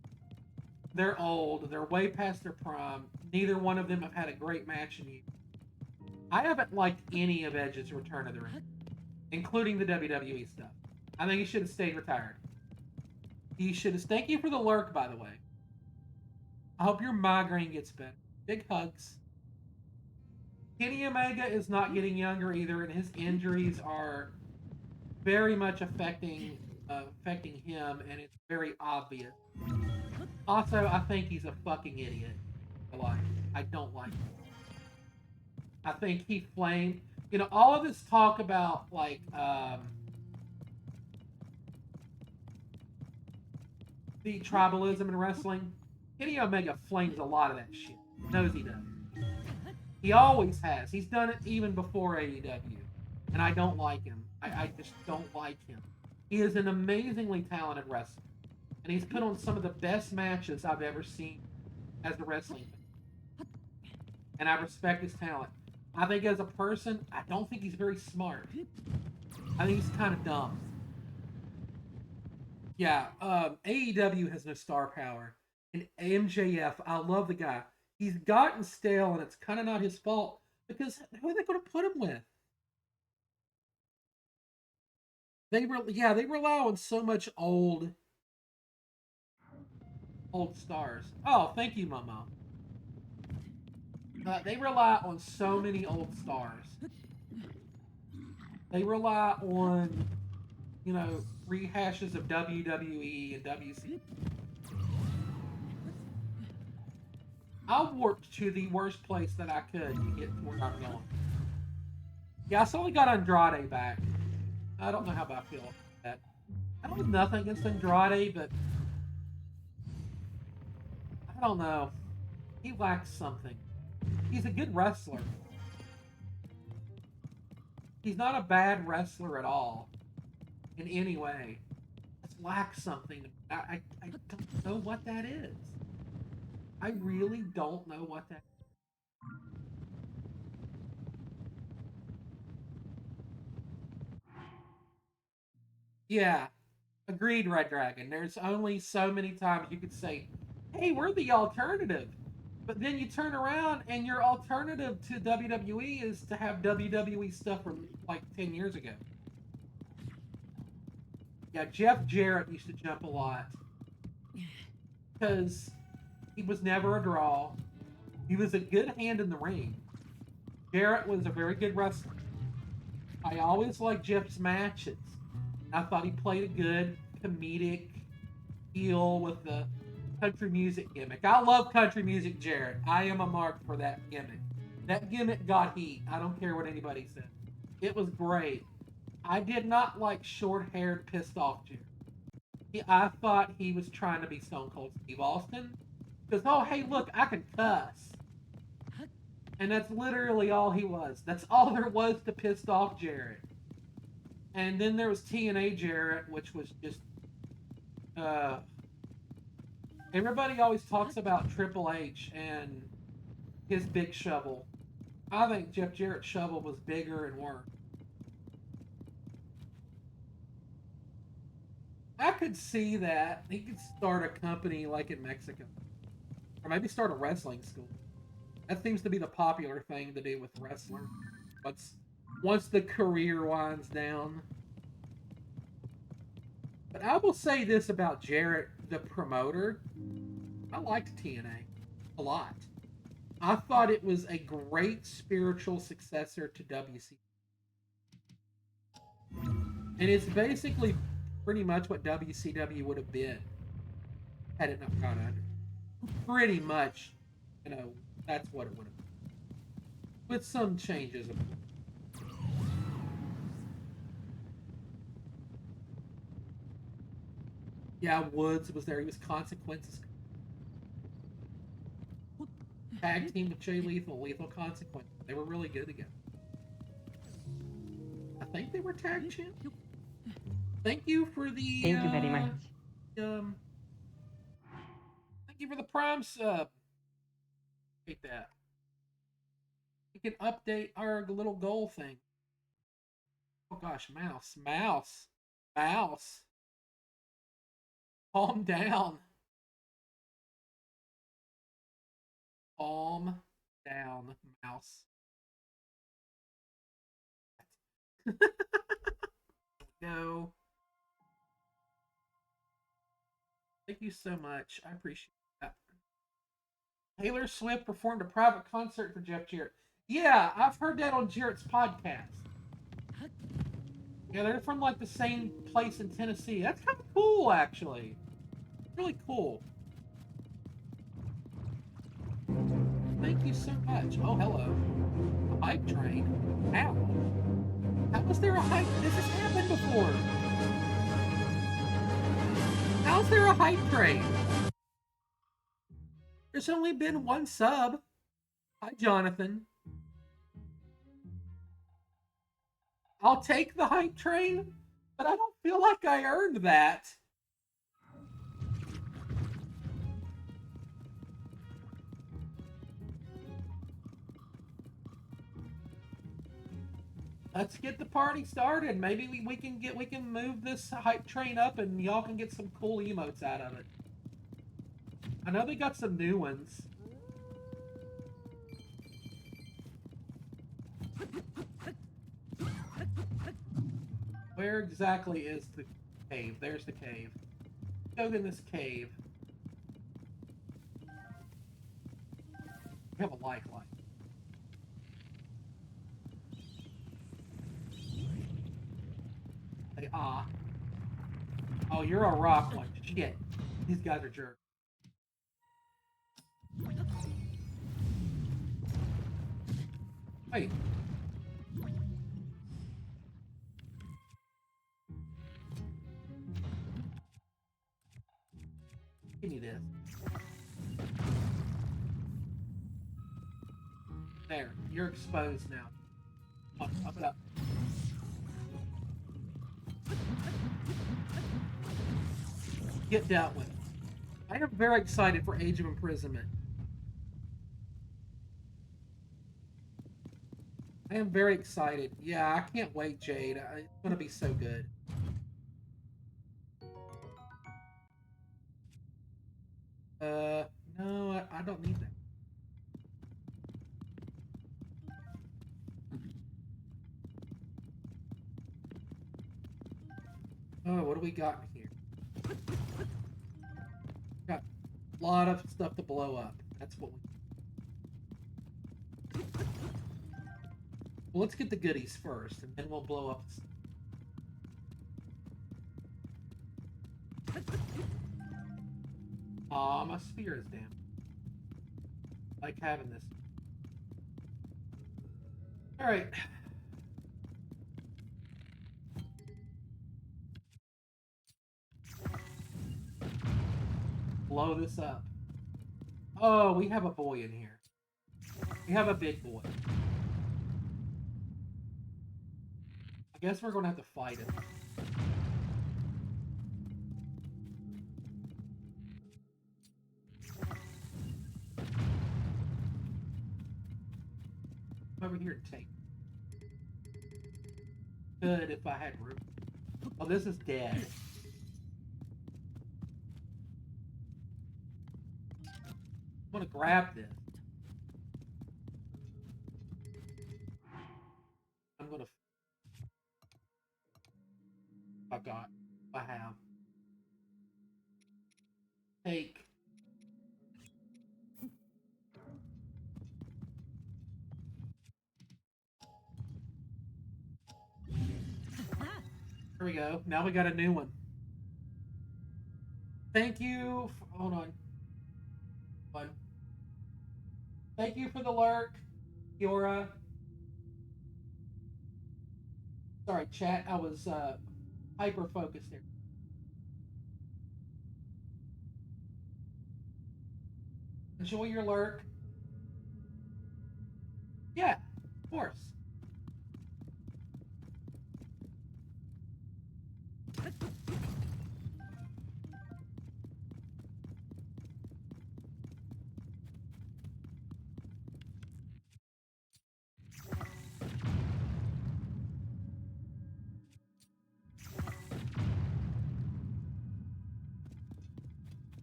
They're old. They're way past their prime. Neither one of them have had a great match in years. I haven't liked any of Edge's return to the ring, including the WWE stuff. I think he should have stayed retired. He should have. Thank you for the lurk, by the way. I hope your migraine gets better. Big hugs. Kenny Omega is not getting younger either, and his injuries are very much affecting him, and it's very obvious. Also, I think he's a fucking idiot. I don't like him. I think he flamed. You know, all of this talk about like the tribalism in wrestling. Kenny Omega flames a lot of that shit. Knows he does. He always has. He's done it even before AEW. And I don't like him. I just don't like him. He is an amazingly talented wrestler. And he's put on some of the best matches I've ever seen as a wrestling fan. And I respect his talent. I think as a person, I don't think he's very smart. I think he's kind of dumb. Yeah, AEW has no star power. And MJF, I love the guy. He's gotten stale, and it's kind of not his fault because who are they going to put him with? They rely on so much old stars. Oh, thank you, Mama. They rely on so many old stars. They rely on, rehashes of WWE and WC. I warped to the worst place that I could to get to where I'm going. Yeah, I slowly got Andrade back. I don't know how I feel about that. I don't have nothing against Andrade, but I don't know. He lacks something. He's a good wrestler. He's not a bad wrestler at all, in any way. Just lacks something. I don't know what that is. I really don't know what that is. Yeah, agreed, Red Dragon. There's only so many times you could say, hey, we're the alternative. But then you turn around and your alternative to WWE is to have WWE stuff from like 10 years ago. Yeah, Jeff Jarrett used to jump a lot because he was never a draw. He was a good hand in the ring. Jarrett was a very good wrestler. I always liked Jeff's matches. I thought he played a good comedic heel with the country music gimmick. I love country music, Jarrett. I am a mark for that gimmick. That gimmick got heat. I don't care what anybody says. It was great. I did not like short-haired, pissed-off Jarrett. I thought he was trying to be Stone Cold Steve Austin. Because, oh, hey, look, I can cuss. And that's literally all he was. That's all there was to pissed off Jarrett. And then there was TNA Jarrett, which was just everybody always talks about Triple H and his big shovel. I think Jeff Jarrett's shovel was bigger and worse. I could see that. He could start a company like in Mexico. Or maybe start a wrestling school. That seems to be the popular thing to do with wrestlers. Once the career winds down. But I will say this about Jarrett, the promoter. I liked TNA a lot. I thought it was a great spiritual successor to WC. And it's basically pretty much what WCW would have been had it not gone under. Pretty much, that's what it would have been. With some changes, of course. Yeah, Woods was there. He was Consequences. Tag team with Jay Lethal, Lethal Consequences. They were really good together. I think they were tag champs. Thank you for the. Thank you very much. Thank you for the prime sub. Hate that. We can update our little goal thing. Oh gosh, mouse. Calm down. Calm down, mouse. No. Thank you so much. I appreciate that. Taylor Swift performed a private concert for Jeff Jarrett. Yeah, I've heard that on Jarrett's podcast. Yeah, they're from like the same place in Tennessee. That's kind of cool, actually. Really cool. Thank you so much. Oh, hello. A hype train? How? How was there a hype? This has happened before. How's there a hype train? There's only been one sub. Hi, Jonathan. I'll take the hype train, but I don't feel like I earned that. Let's get the party started. Maybe we can move this hype train up and y'all can get some cool emotes out of it. I know they got some new ones. Where exactly is the cave? There's the cave. Go in this cave. We have a light. Say ah. Oh, you're a rock one. Shit. These guys are jerks. Wait. Give me this. There. You're exposed now. Up it up. Get dealt with. I am very excited for Age of Imprisonment. I am very excited. Yeah, I can't wait, Jade. It's going to be so good. No, I don't need that. Oh, what do we got here? Got a lot of stuff to blow up. That's what we. Well, let's get the goodies first, and then we'll blow up. Aw, my spear is down. I like having this. All right. Blow this up. Oh, we have a boy in here. We have a big boy. I guess we're going to have to fight him. Come over here and take. Good if I had room. Oh, this is dead. I'm going to grab this. I'm going to. I got. I have. Take. Here we go. Now we got a new one. Thank you. Hold on. One. Thank you for the lurk, Kiora. Sorry, chat. I was hyper focused there. Enjoy your lurk. Yeah, of course.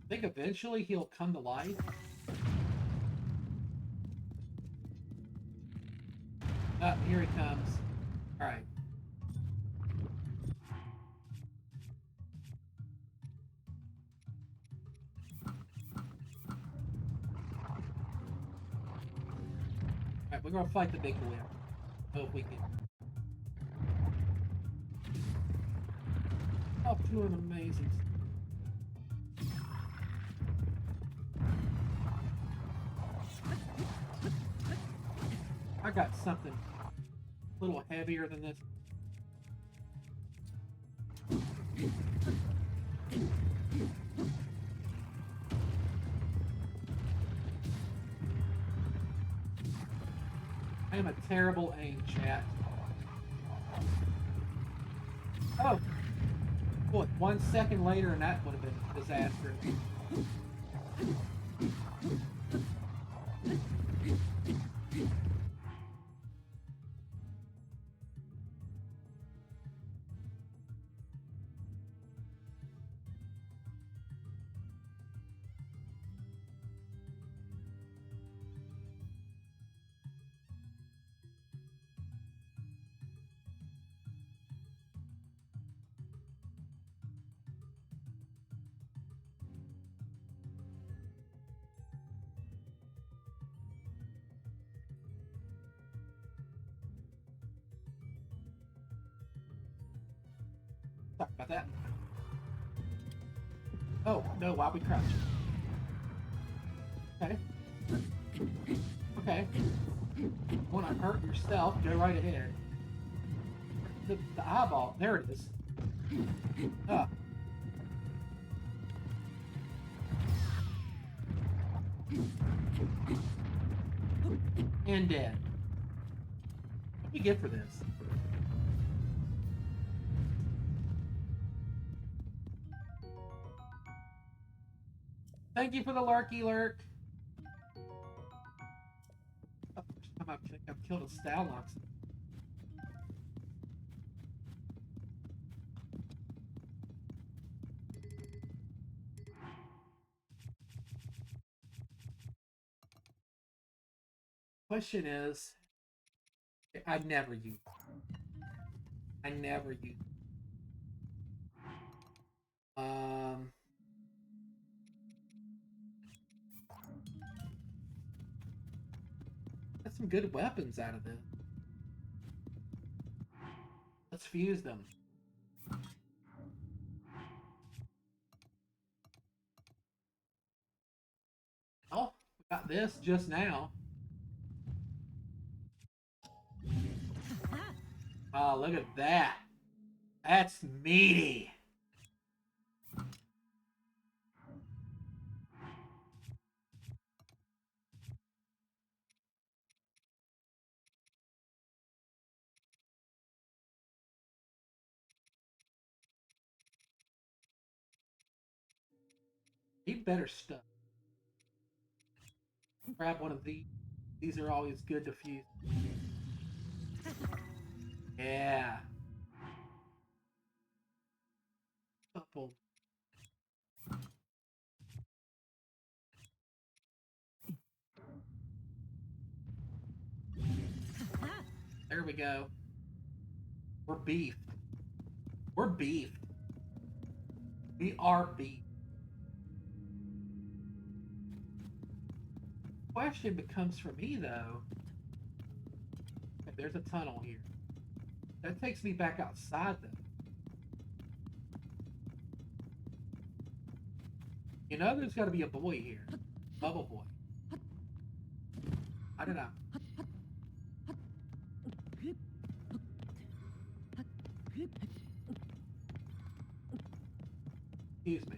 I think eventually he'll come to life. We're gonna fight the big boy. Hope we can. Up to an amazing. I got something a little heavier than this. I am a terrible aim, chat. Oh! Boy, 1 second later and that would have been disastrous. Sorry about that. Oh, no, while we crouch. Okay. Okay. Want to hurt yourself, go right ahead. The eyeball, there it is. Ah. And dead. What do we get for this? Thank you for the lurky lurk. Oh, first time I've killed a Stalnox. Question is, I never use. I never use. Got some good weapons out of this. Let's fuse them. Oh, we got this just now. Oh, look at that. That's meaty. Need better stuff. Grab one of these. These are always good to fuse. Yeah. Couple. There we go. We're beefed. We're beefed. We are beefed. Question becomes for me though. Okay, there's a tunnel here. That takes me back outside though. You know there's got to be a boy here. Bubble boy. I don't know. Excuse me.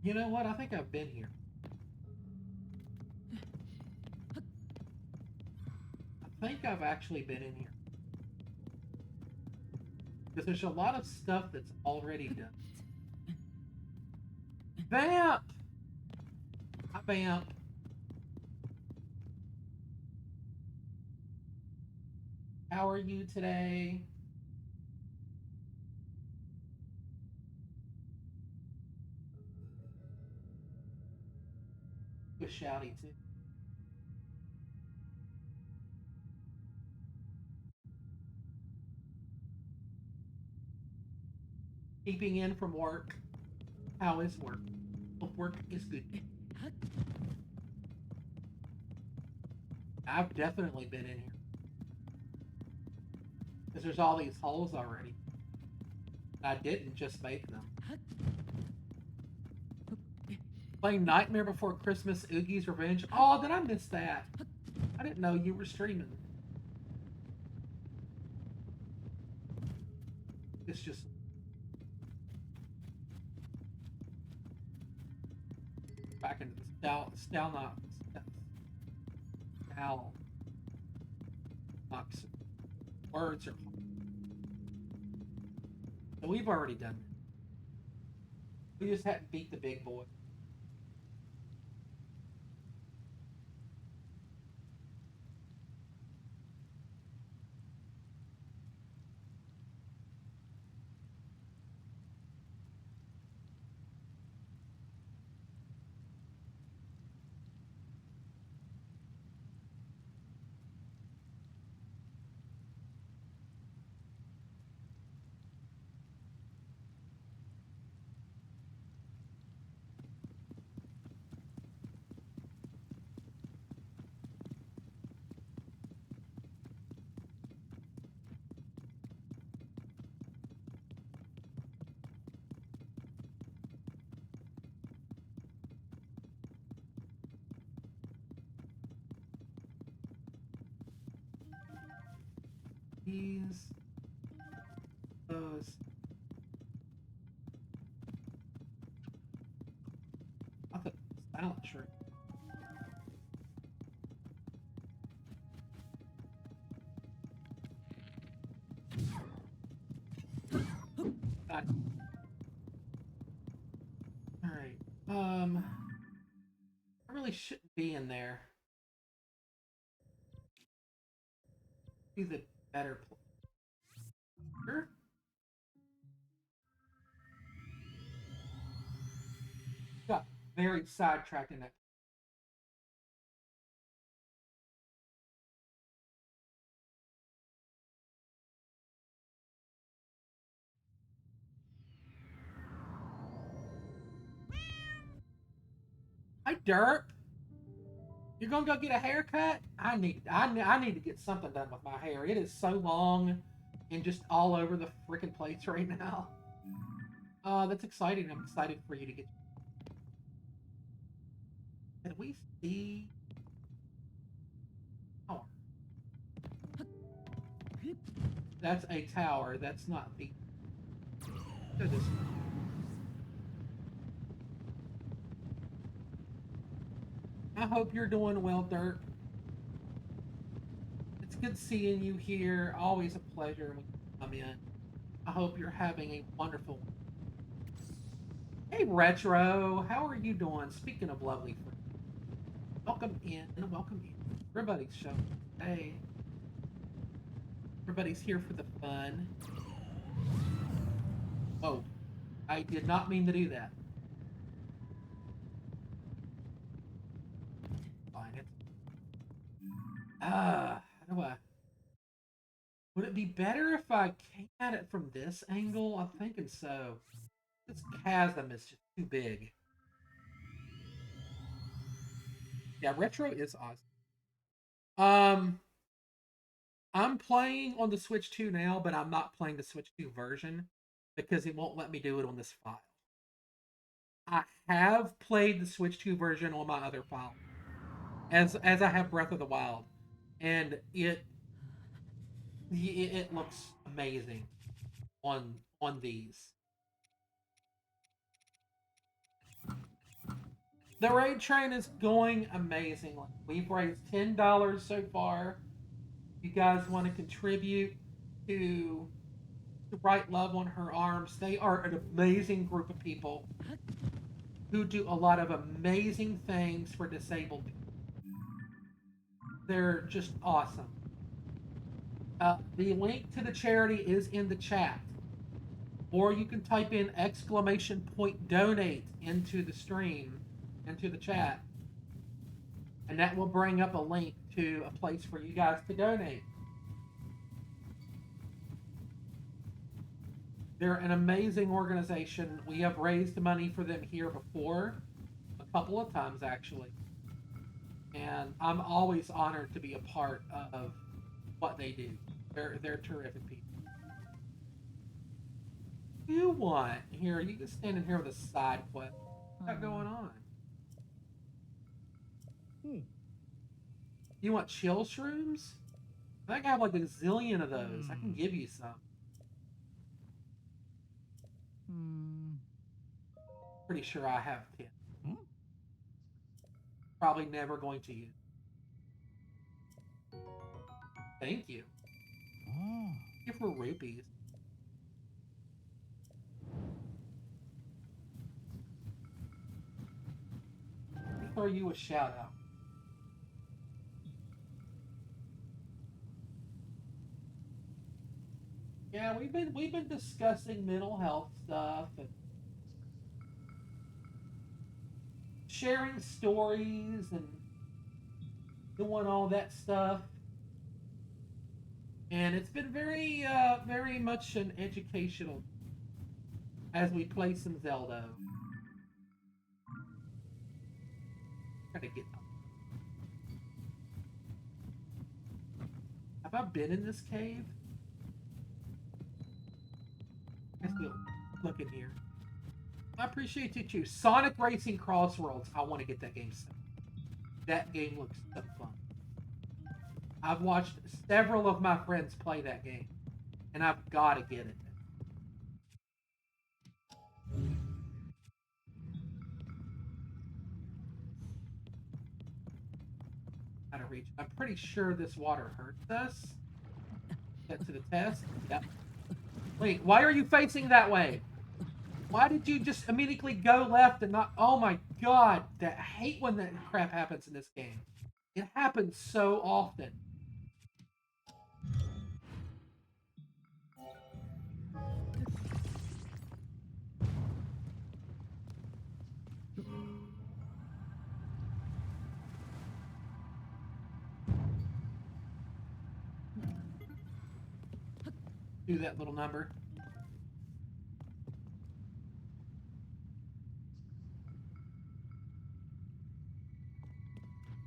You know what? I think I've been here. I think I've actually been in here. Because there's a lot of stuff that's already done. Vamp! Hi, Vamp. How are you today? With Shouty too. Keeping in from work. How is work? Hope work is good. I've definitely been in here. Because there's all these holes already. I didn't just make them. Playing Nightmare Before Christmas, Oogie's Revenge. Oh, did I miss that? I didn't know you were streaming. It's just... back into the Knox. Words are... So we've already done it. We just hadn't beat the big boy. These... those... I thought silent shirt. Alright. I really shouldn't be in there. Be the better player. Got very sidetracked in that. Hi, Derp. You're gonna go get a haircut? I need to get something done with my hair. It is so long and just all over the freaking place right now. That's exciting. I'm excited for you to get. Can we see? Tower. That's a tower. That's not the. Go this way. I hope you're doing well, Dirk. It's good seeing you here. Always a pleasure when you come in. I hope you're having a wonderful one. Hey, Retro. How are you doing? Speaking of lovely friends. Welcome in. Welcome in. Everybody's showing. Hey. Everybody's here for the fun. Oh. I did not mean to do that. How do I... Would it be better if I came at it from this angle? I'm thinking so. This chasm is just too big. Yeah, Retro is awesome. I'm playing on the Switch 2 now, but I'm not playing the Switch 2 version because it won't let me do it on this file. I have played the Switch 2 version on my other file. As I have Breath of the Wild. And it looks amazing on these. The raid train is going amazingly. We've raised $10 so far. If you guys want to contribute to Write Love on Her Arms, they are an amazing group of people who do a lot of amazing things for disabled people. They're just awesome. The link to the charity is in the chat. Or you can type in !donate into the stream, into the chat. And that will bring up a link to a place for you guys to donate. They're an amazing organization. We have raised money for them here before, a couple of times actually, and I'm always honored to be a part of what they do. They're terrific people. You want here? You can stand in here with a side quest. What's going on? You want chill shrooms? I think I have like a zillion of those. I can give you some. Pretty sure I have 10. Probably never going to use. Thank you. Thank you for rupees. Let me throw you a shout out. Yeah, we've been discussing mental health stuff and sharing stories and doing all that stuff. And it's been very much an educational as we play some Zelda. Try to get. Have I been in this cave? I guess we'll look in here. I appreciate you too. Sonic Racing Crossroads. I want to get that game. That game looks so fun. I've watched several of my friends play that game, and I've got to get it. How to reach? I'm pretty sure this water hurts us. Get to the test. Yep. Wait, why are you facing that way? Why did you just immediately go left and not? Oh my god, I hate when that crap happens in this game. It happens so often. Do that little number.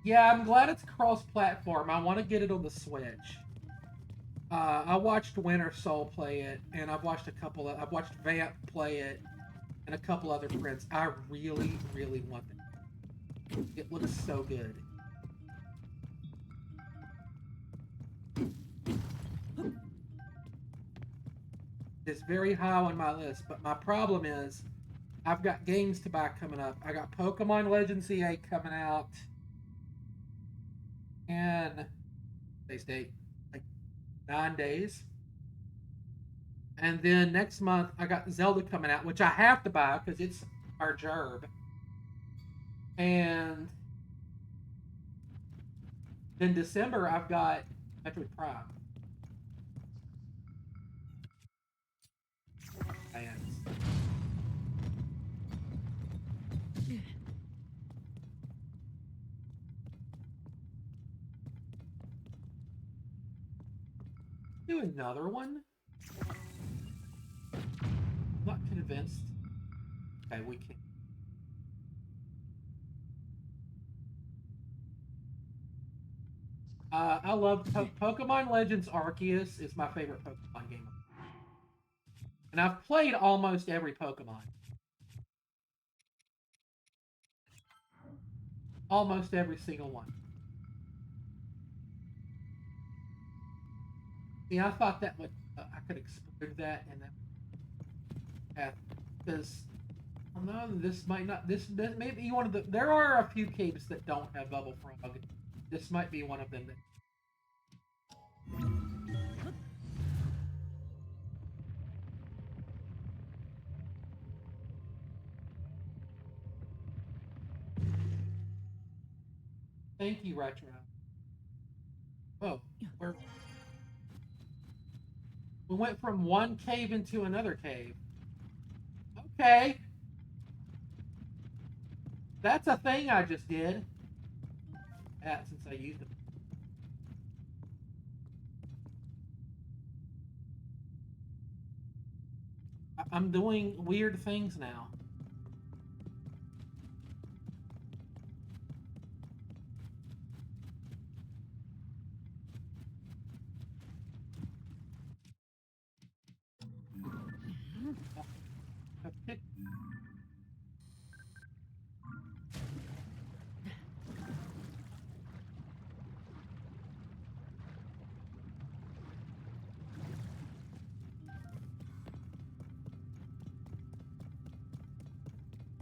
Yeah, I'm glad it's cross-platform. I want to get it on the Switch. I watched Winter Soul play it, and I've watched Vamp play it, and a couple other friends. I really want it. It looks so good. It's very high on my list, but my problem is I've got games to buy coming up. I got Pokemon Legends Z8 coming out, and today's date, like 9 days. And then next month I got Zelda coming out, which I have to buy because it's our gerb. And then December I've got Metroid Prime. And do another one. I'm not convinced. Okay, we can. I love Pokemon Legends Arceus is my favorite Pokemon game, and I've played almost every Pokemon. Almost every single one. See, I thought that would I could explode that and that because I don't know, this might not this may be one of the. There are a few caves that don't have Bubble Frog. This might be one of them. That, thank you, Retro. Oh, where we went from one cave into another cave. Okay, that's a thing I just did. Since I used it. I'm doing weird things now.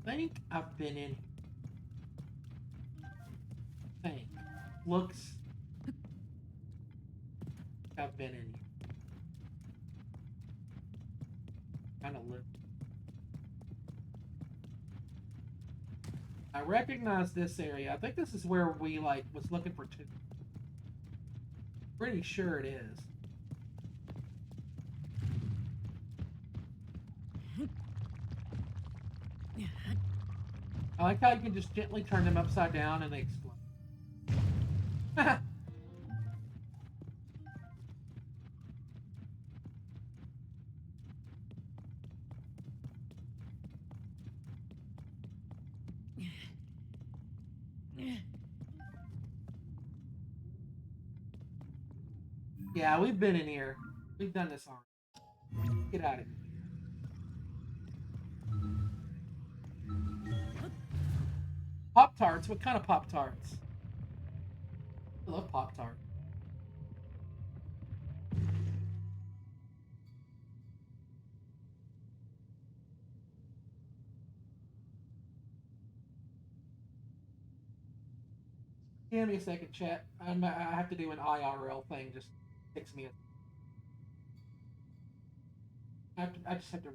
I think I've been in. Think. Looks. I've been in. Kind of look. I recognize this area. I think this is where we like was looking for two. Pretty sure it is. I like how you can just gently turn them upside down and they explode. Yeah, we've been in here. We've done this already. Get out of here. Pop Tarts? What kind of Pop Tarts? I love Pop Tarts. Give me a second, chat. I have to do an IRL thing. Just 6 minutes. I just have to.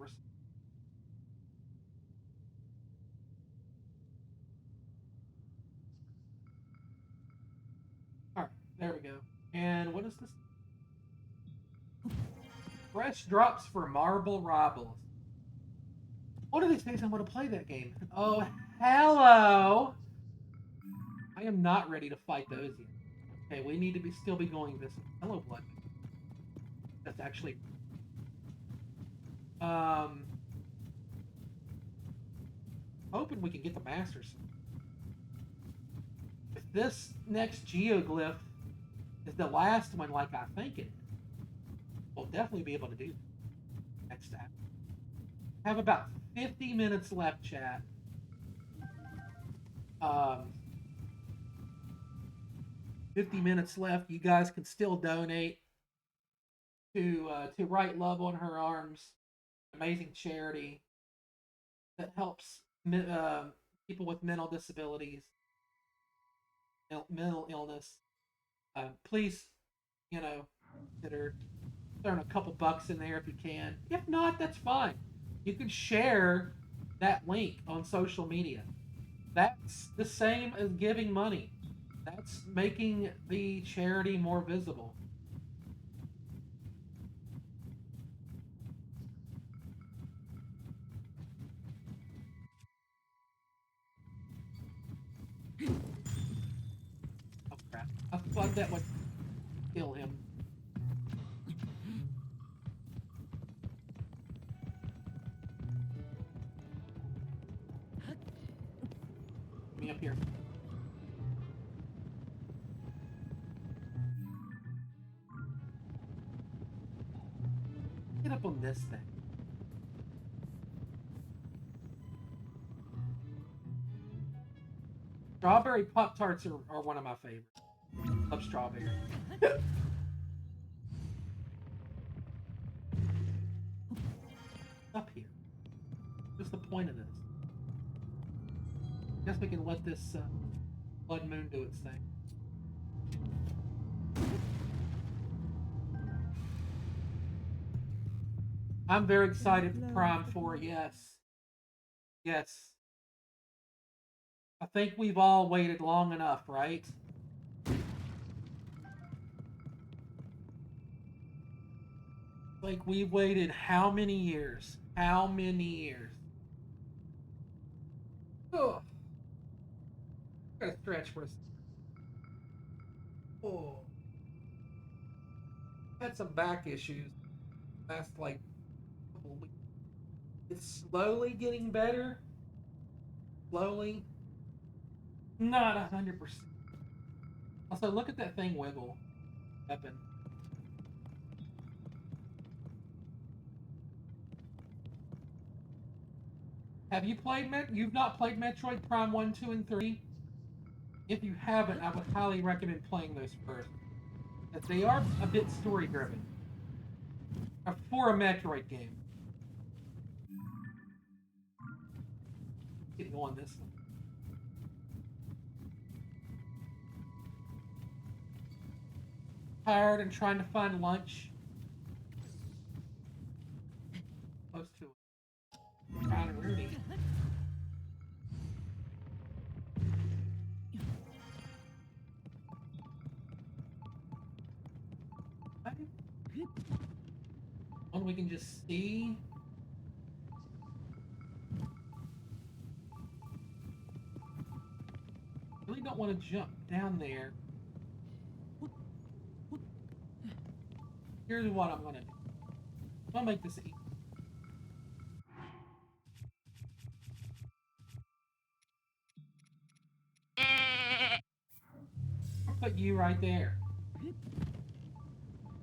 All right, there we go. And what is this? Fresh drops for Marble Rivals. One of these days I'm going to play that game. Oh, hello. I am not ready to fight those yet. Okay, we need to still be going this. Hello, Blood. That's actually. Um, hoping we can get the Masters. If this next geoglyph is the last one, like I think it is, we'll definitely be able to do that next time. Have about 50 minutes left, chat. Um, 50 minutes left. You guys can still donate to Right Love on Her Arms, amazing charity that helps people with mental disabilities, mental illness. Please, consider throwing a couple bucks in there if you can. If not, that's fine. You can share that link on social media. That's the same as giving money. That's making the charity more visible. Oh crap! I thought that would kill him. Get me up here. Get up on this thing. Strawberry Pop Tarts are one of my favorites. Love strawberry. Up here. What's the point of this? Guess we can let this blood moon do its thing. I'm very excited for Prime 4, yes. Yes. I think we've all waited long enough, right? Like, we've waited how many years? How many years? Oh, gotta stretch for a second. Oh, had some back issues last like couple of weeks. It's slowly getting better. Slowly. Not 100%. Also, look at that thing wiggle. Weapon. Have you played You've not played Metroid Prime 1, 2, and 3? If you haven't, I would highly recommend playing those first. As they are a bit story driven. For a Metroid game. Get going this one. Tired and trying to find lunch. Close to it. Kind of Rudy. One we can just see. Really don't want to jump down there. Here's what I'm gonna do. I'm gonna make this easy. I'll put you right there.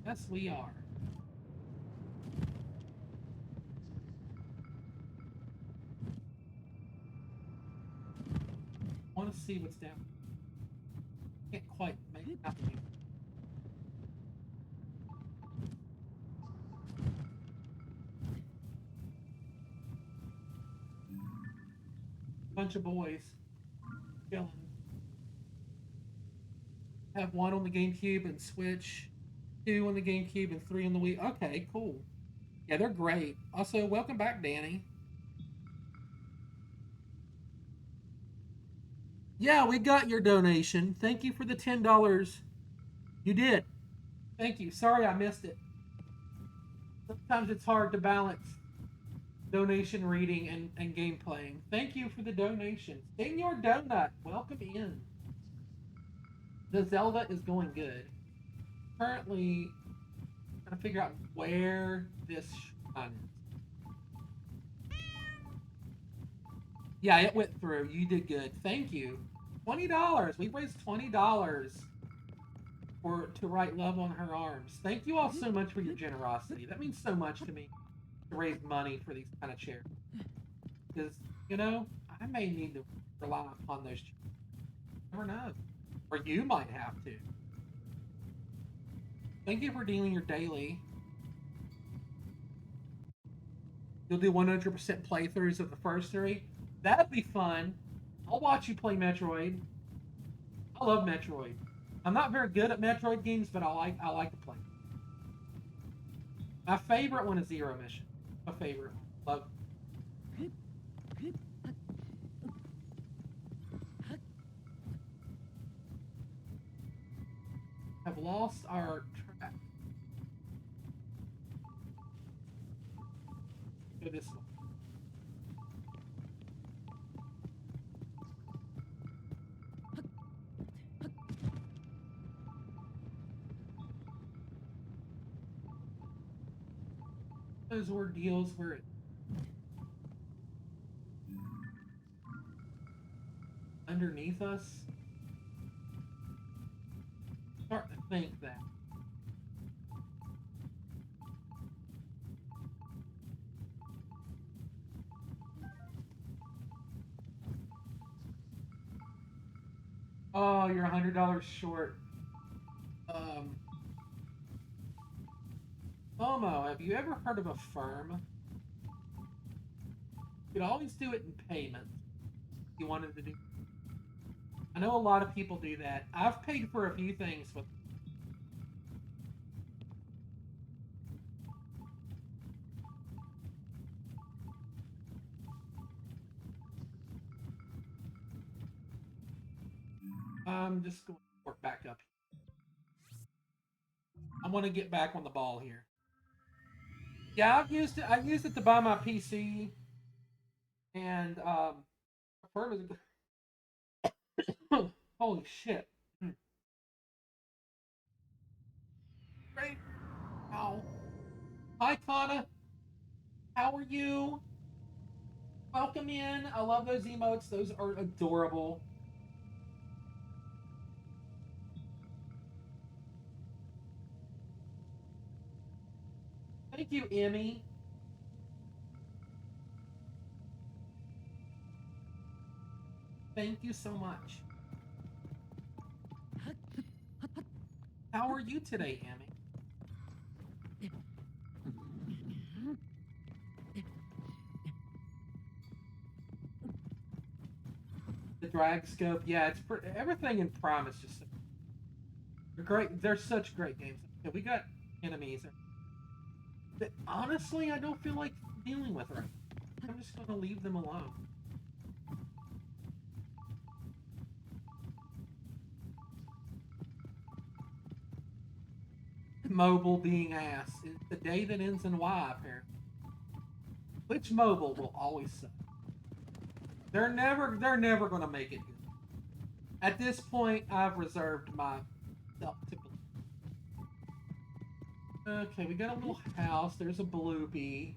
Yes, we are. I want to see what's down. Can't quite make it happen. Bunch of boys chilling. Have one on the GameCube and Switch, two on the GameCube and three on the Wii. Okay, cool. Yeah, they're great. Also, welcome back, Danny. Yeah, we got your donation. Thank you for the $10. You did. Thank you. Sorry I missed it. Sometimes it's hard to balance donation reading and game playing. Thank you for the donation. Senor Donut, welcome in. The Zelda is going good. Currently, trying to figure out where this shrine is. Yeah, it went through. You did good. Thank you. $20. We raised $20 to write love on her arms. Thank you all so much for your generosity. That means so much to me to raise money for these kind of charities. Because, I may need to rely upon those charities. Never know. Or you might have to. Thank you for dealing your daily. You'll do 100% playthroughs of the first three. That'd be fun. I'll watch you play Metroid. I love Metroid. I'm not very good at Metroid games, but I like to play. My favorite one is Zero Mission. My favorite one. Love. Have lost our track. Go this one. Those ordeals where it underneath us. Start to think that. Oh, you're $100 short. Momo, have you ever heard of a firm? You could always do it in payment. If you wanted to do. I know a lot of people do that. I've paid for a few things with. I'm just going to work back up. I want to get back on the ball here. Yeah, I've used it. I used it to buy my PC, and firm is holy shit. Great. Ow. Hi, Kana. How are you? Welcome in. I love those emotes. Those are adorable. Thank you, Emmy. Thank you so much. How are you today, Emmy? The drag scope, yeah, everything in Prime is just they're great. They're such great games. Yeah, we got enemies that honestly I don't feel like dealing with right now. I'm just gonna leave them alone. Mobile being ass. It's the day that ends in Y, apparently. Which mobile will always suck. They're never gonna make it good. At this point, I've reserved myself to believe. Okay, we got a little house. There's a blue bee.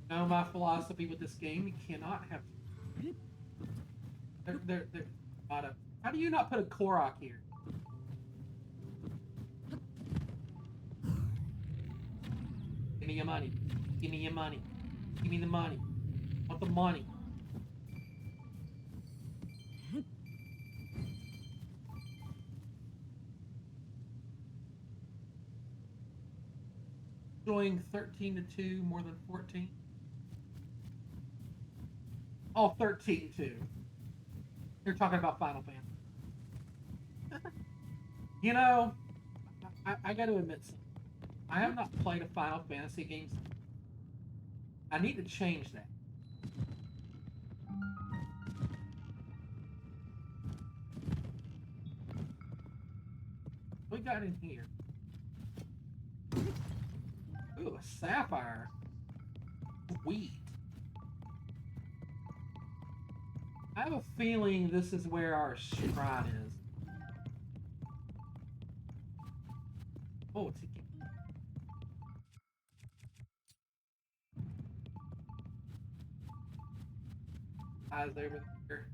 Know my philosophy with this game. You cannot have. They're not a. How do you not put a Korok here? Give me your money. Give me your money. Give me the money. I want the money. Showing 13 to 2 more than 14. Oh, 13-2. You're talking about Final Fantasy. You know, I got to admit something. I have not played a Final Fantasy game. I need to change that. What we got in here? Ooh, a sapphire. Sweet. I have a feeling this is where our shrine is. Oh, it's a eyes over there.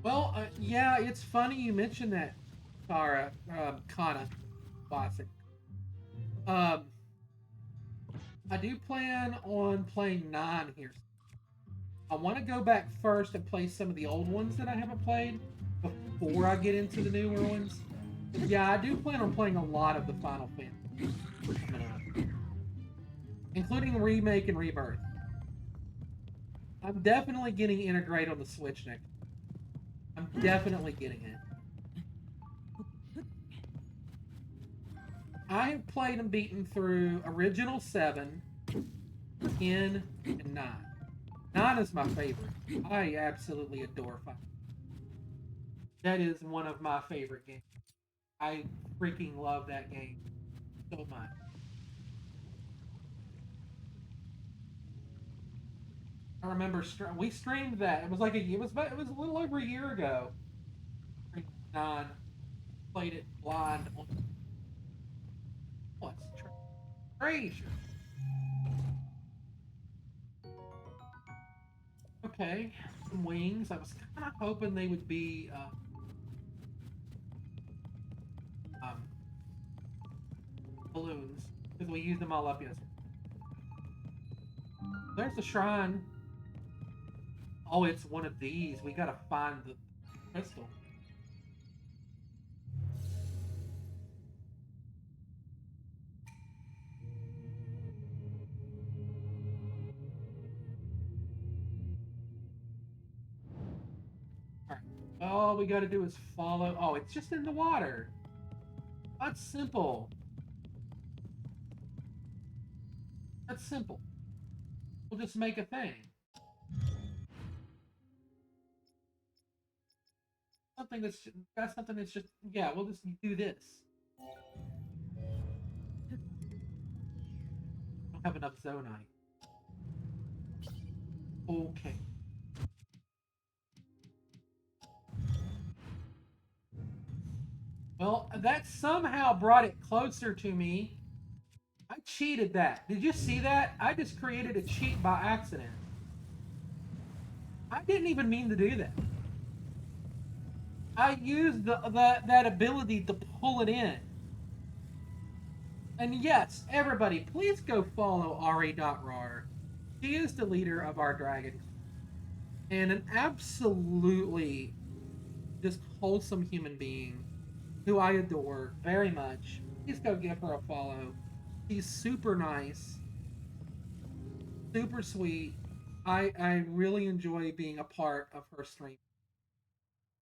Well, yeah, it's funny you mentioned that, Kara, Kana, classic. Um, I do plan on playing 9 here. I want to go back first and play some of the old ones that I haven't played before I get into the newer ones. But yeah, I do plan on playing a lot of the Final Fantasy coming up, including Remake and Rebirth. I'm definitely getting Integrate on the Switch next. I'm definitely getting it. I have played and beaten through original 7, 10, and 9. 9 is my favorite. I absolutely adore 5. That is one of my favorite games. I freaking love that game so much. I remember we streamed that. It was a little over a year ago. 9 played it blind on what's treasure. Okay, some wings. I was kind of hoping they would be um, balloons because we used them all up yesterday. There's the shrine. Oh, it's one of these. We gotta find the crystal. All right. All we gotta do is follow. Oh, it's just in the water. That's simple. That's simple. We'll just make a thing. Something that's just, yeah, we'll just do this. Don't have enough zonite. Okay. Well, that somehow brought it closer to me. I cheated that. Did you see that? I just created a cheat by accident. I didn't even mean to do that. I used that ability to pull it in. And yes, everybody, please go follow Ari.rar. She is the leader of our dragon and an absolutely just wholesome human being who I adore very much. Please go give her a follow. She's super nice, super sweet. I really enjoy being a part of her stream.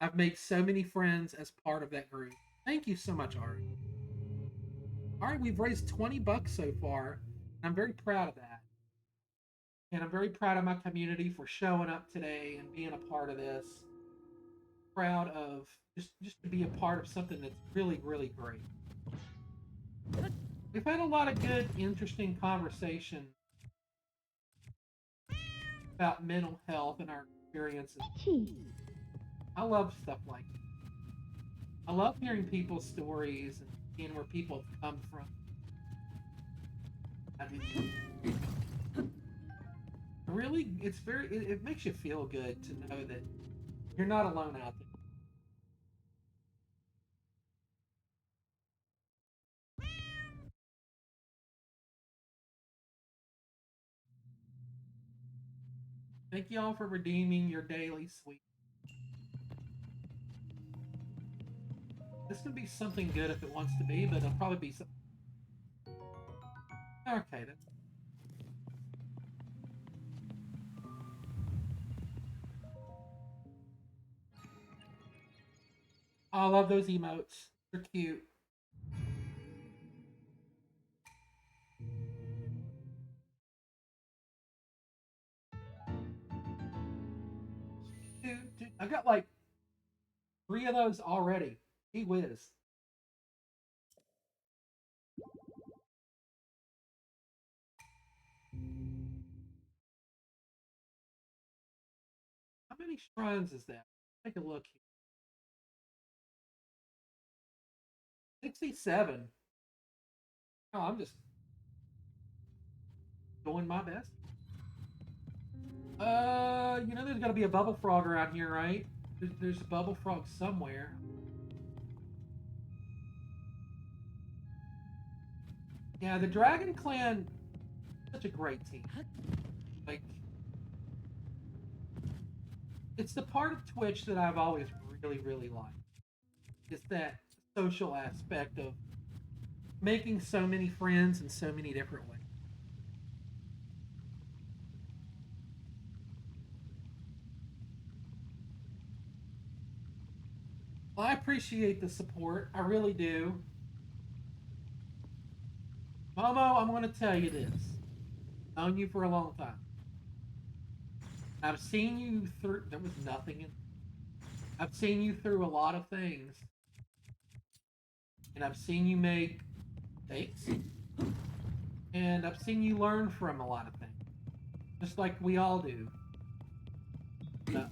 I've made so many friends as part of that group. Thank you so much, Ari. All right, we've raised 20 bucks so far. I'm very proud of that. And I'm very proud of my community for showing up today and being a part of this. Proud of just to be a part of something that's really, really great. We've had a lot of good, interesting conversation about mental health and our experiences. I love stuff like that. I love hearing people's stories and seeing where people have come from. I mean, really, it makes you feel good to know that you're not alone out there. Thank you all for redeeming your daily sweet. This can be something good if it wants to be, but it'll probably be something. Okay, that's. I love those emotes. They're cute. Dude, I got like 3 of those already. Gee whiz. How many shrines is that? Take a look here. 67. Oh, I'm just doing my best. There's got to be a bubble frog around here, right? There's a bubble frog somewhere. Yeah, the Dragon Clan, such a great team. Like, it's the part of Twitch that I've always really, really liked. It's that social aspect of making so many friends in so many different ways. Well, I appreciate the support. I really do. Momo, I'm going to tell you this. I've known you for a long time. I've seen you through. There was nothing in. I've seen you through a lot of things, and I've seen you make mistakes, and I've seen you learn from a lot of things, just like we all do.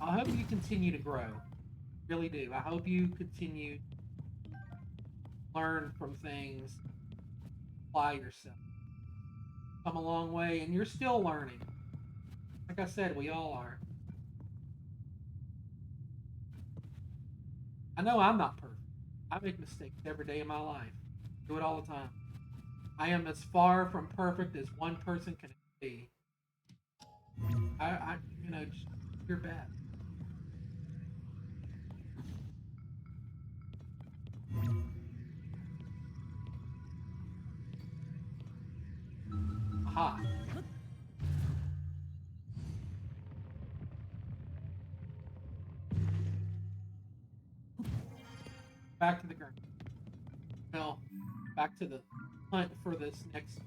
I hope you continue to grow. Really do. I hope you continue to learn from things, apply yourself. Come a long way, and you're still learning. Like I said, we all are. I know I'm not perfect. I make mistakes every day of my life. I do it all the time. I am as far from perfect as one person can be. Just your best. Aha. Back to the ground. No. back to the hunt for this next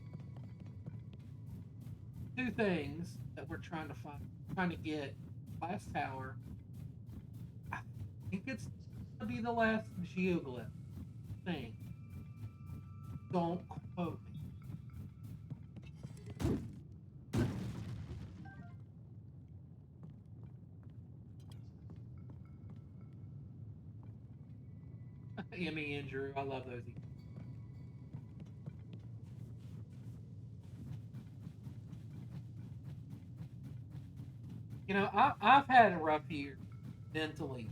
two things that we're trying to find, trying to get. Last tower. I think it's gonna be the last geoglyph thing. Don't quote me. Emmy and Drew, I love those. You know, I've had a rough year mentally.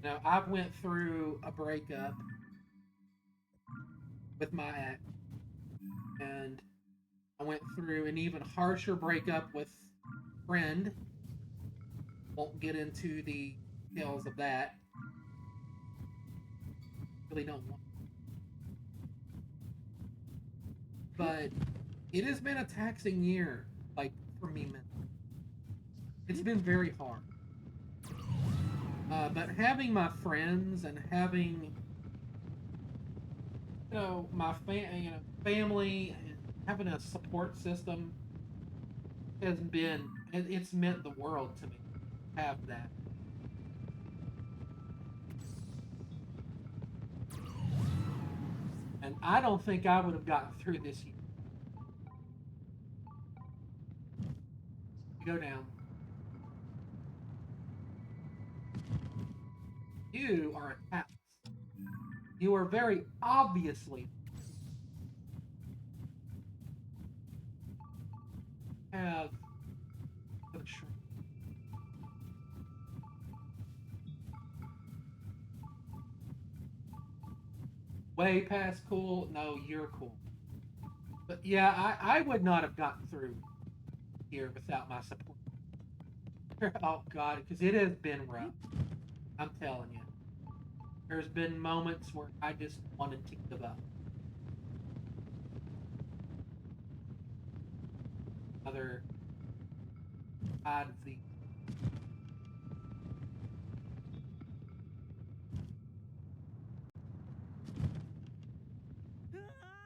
You know, I went through a breakup with my ex, and I went through an even harsher breakup with a friend. Won't get into the details of that. Really don't want. But it has been a taxing year, like for me mentally. It's been very hard. But having my friends and having family and having a support system has been it's meant the world to me. Have that. And I don't think I would have gotten through this year. Go down. You are a Atlas. You are very obviously have a shrink. Way past cool. No, you're cool. But yeah, I would not have gotten through here without my support. Oh God, because it has been rough. I'm telling you. There's been moments where I just wanted to give up. Other side of the.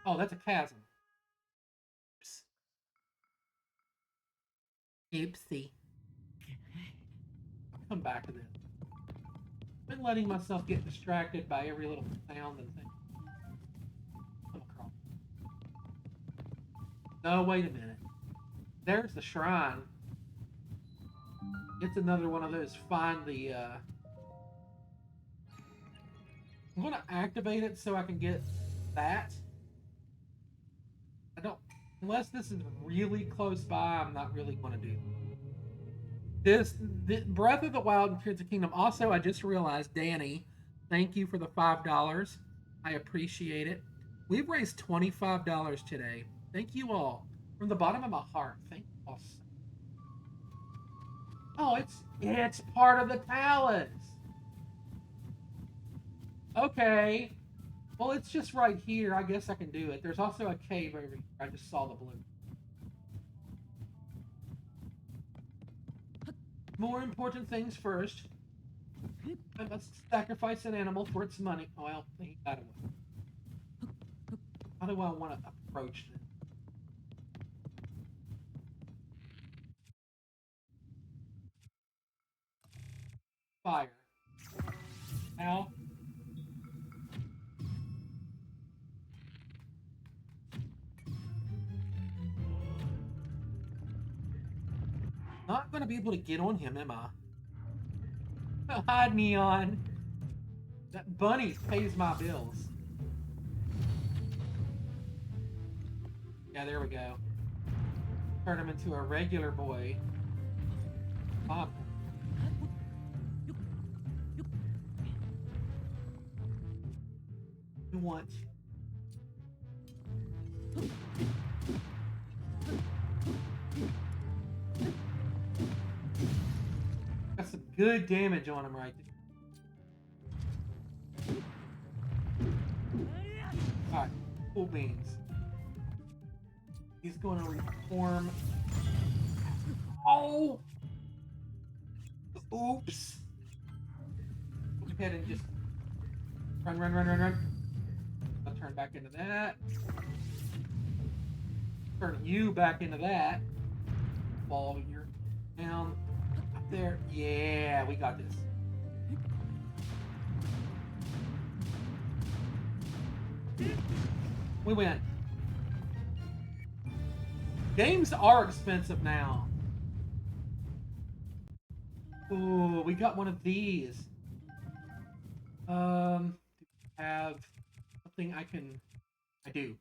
Oh, that's a chasm. Oops. Oopsie. I'll come back to this. I've been letting myself get distracted by every little sound and thing. Come across. No, wait a minute. There's the shrine. It's another one of those. Find the. I'm going to activate it so I can get that. I don't. Unless this is really close by, I'm not really going to do this. Breath of the Wild and Tears of Kingdom. Also, I just realized, Danny, thank you for the $5. I appreciate it. We've raised $25 today. Thank you all from the bottom of my heart. Thank you all. Oh, it's part of the talents. Okay. Well, it's just right here. I guess I can do it. There's also a cave over here. I just saw the blue. More important things first. I must sacrifice an animal for its money. Oh, well, he got away. How do I want to approach this? Fire. Ow. Not going to be able to get on him, am I? Hide, Neon. That bunny pays my bills. Yeah, there we go. Turn him into a regular boy. Pop. You want? Got some good damage on him right there. Alright, cool beans. He's going to reform. Oh! Oops. Go ahead and just run. I'll turn back into that. Turn you back into that. Ball, you're down up there. Yeah, we got this. We win. Games are expensive now. Ooh, we got one of these. Have something I do.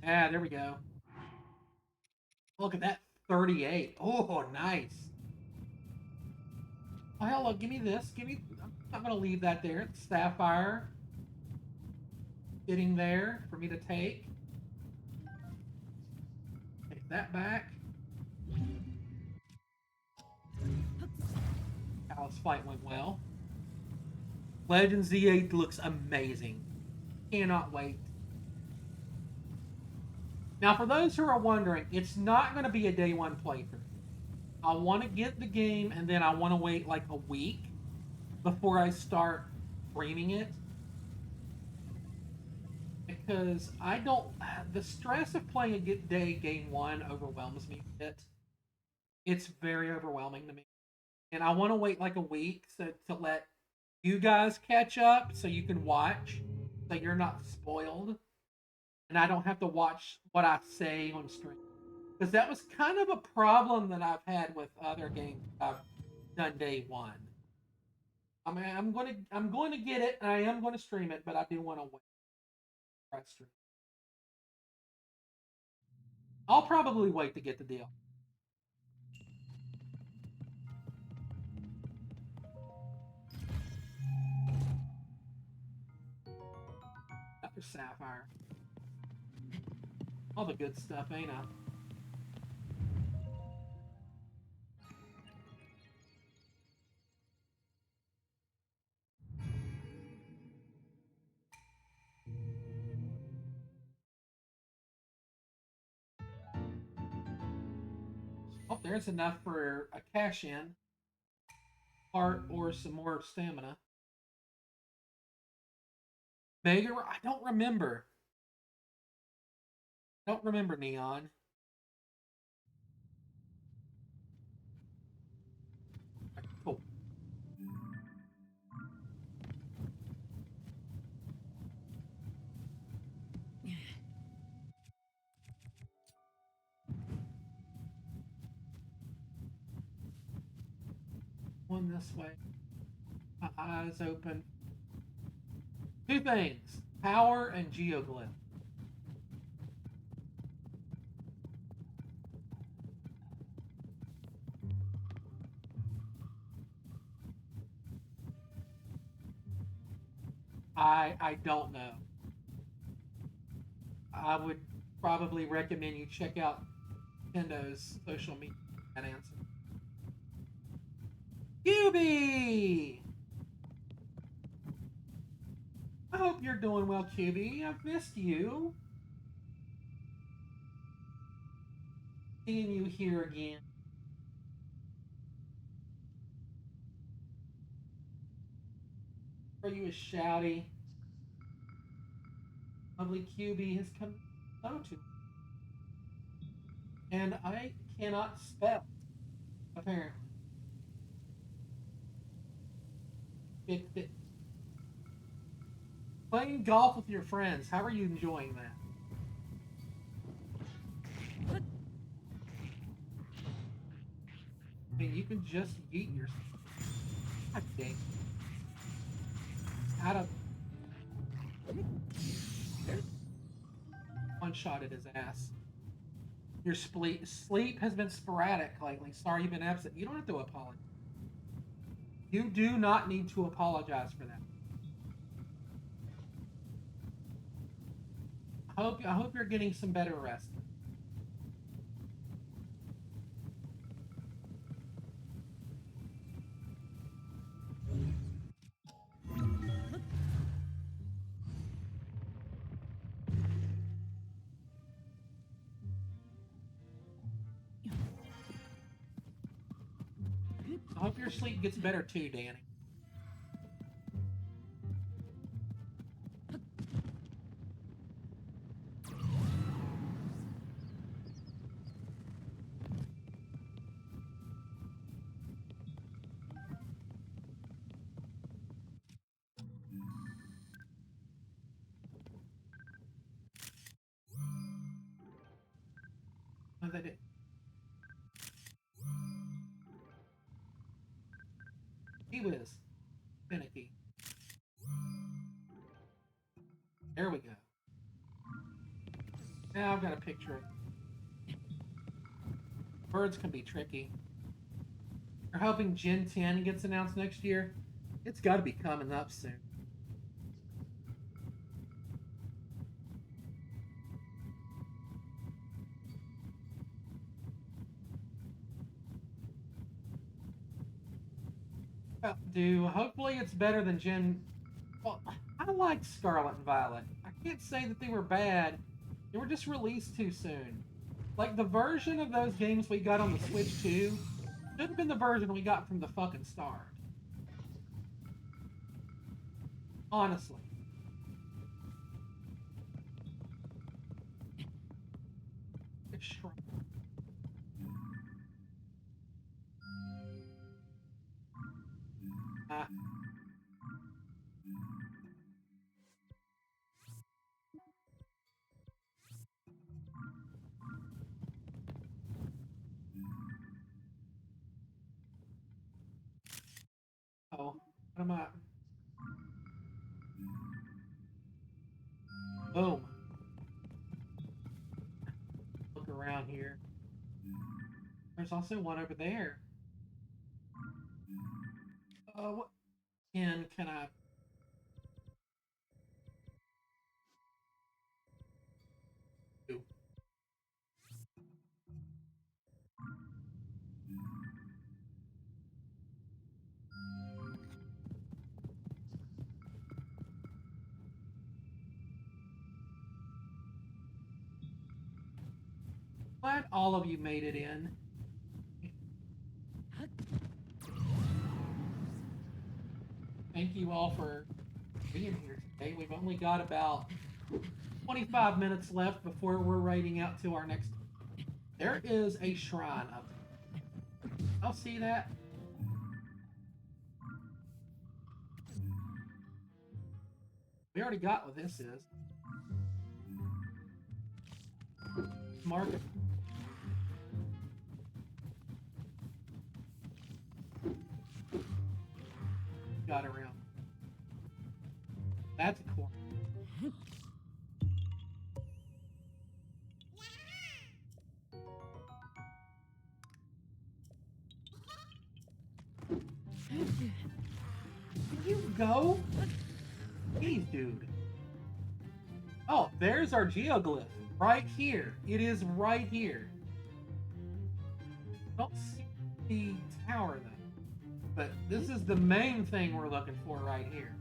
Yeah, there we go. Look at that, 38. Oh, nice. Oh, hello, give me this. I'm not gonna leave that there. It's sapphire sitting there for me to take. Take that back. Alice fight went well. Legend Z8 looks amazing. Cannot wait. Now, for those who are wondering, it's not going to be a day one playthrough. I want to get the game and then I want to wait like a week before I start streaming it. Because I don't. The stress of playing a day game one overwhelms me a bit. It's very overwhelming to me. And I want to wait like a week to let you guys catch up so you can watch, so you're not spoiled. And I don't have to watch what I say on stream. Because that was kind of a problem that I've had with other games I've done day one. I mean, I'm going to get it. And I am going to stream it, but I do want to wait. For I stream. I'll probably wait to get the deal. After Sapphire, all the good stuff, ain't I? Oh, there's enough for a cash in, heart, or some more stamina. Mega, I don't remember. I don't remember Neon. Cool. One this way. My eyes open. Two things: power and geoglyph. I don't know. I would probably recommend you check out Nintendo's social media and answer. QB! I hope you're doing well, QB. I've missed you. Seeing you here again. Are you a shouty? Lovely QB has come to. And I cannot spell, apparently. It. Playing golf with your friends. How are you enjoying that? I mean, you can just yeet yourself. God dang. Out of one shot at his ass. Your sleep has been sporadic lately. Sorry you've been absent. You don't have to apologize. You do not need to apologize for that. I hope you're getting some better rest. I hope your sleep gets better too, Danny. Oh, they did. He was finicky. There we go. Now I've got a picture of it. Birds can be tricky. We're hoping Gen 10 gets announced next year. It's got to be coming up soon. Hopefully it's better than Gen. Well, I liked Scarlet and Violet. I can't say that they were bad. They were just released too soon. Like the version of those games we got on the Switch 2 should have been the version we got from the fucking start. Honestly. It's uh, oh, what am I? Boom. Look around here. There's also one over there. What can I? Do? Glad all of you made it in. Thank you all for being here today. We've only got about 25 minutes left before we're writing out to our next. There is a shrine up there. I'll see that. We already got what this is. Mark it. Got around. That's a core. Can you go? Please, dude. Oh, there's our geoglyph. Right here. It is right here. Don't see the tower though. But this is the main thing we're looking for right here.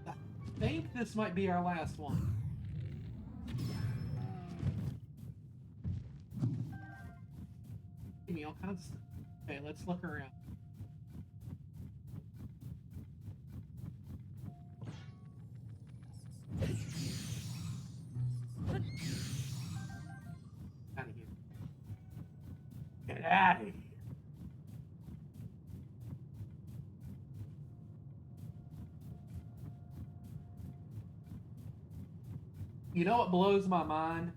I think this might be our last one. Give me all kinds of stuff. Okay, let's look around. Out of here. Get out of here. You know what blows my mind?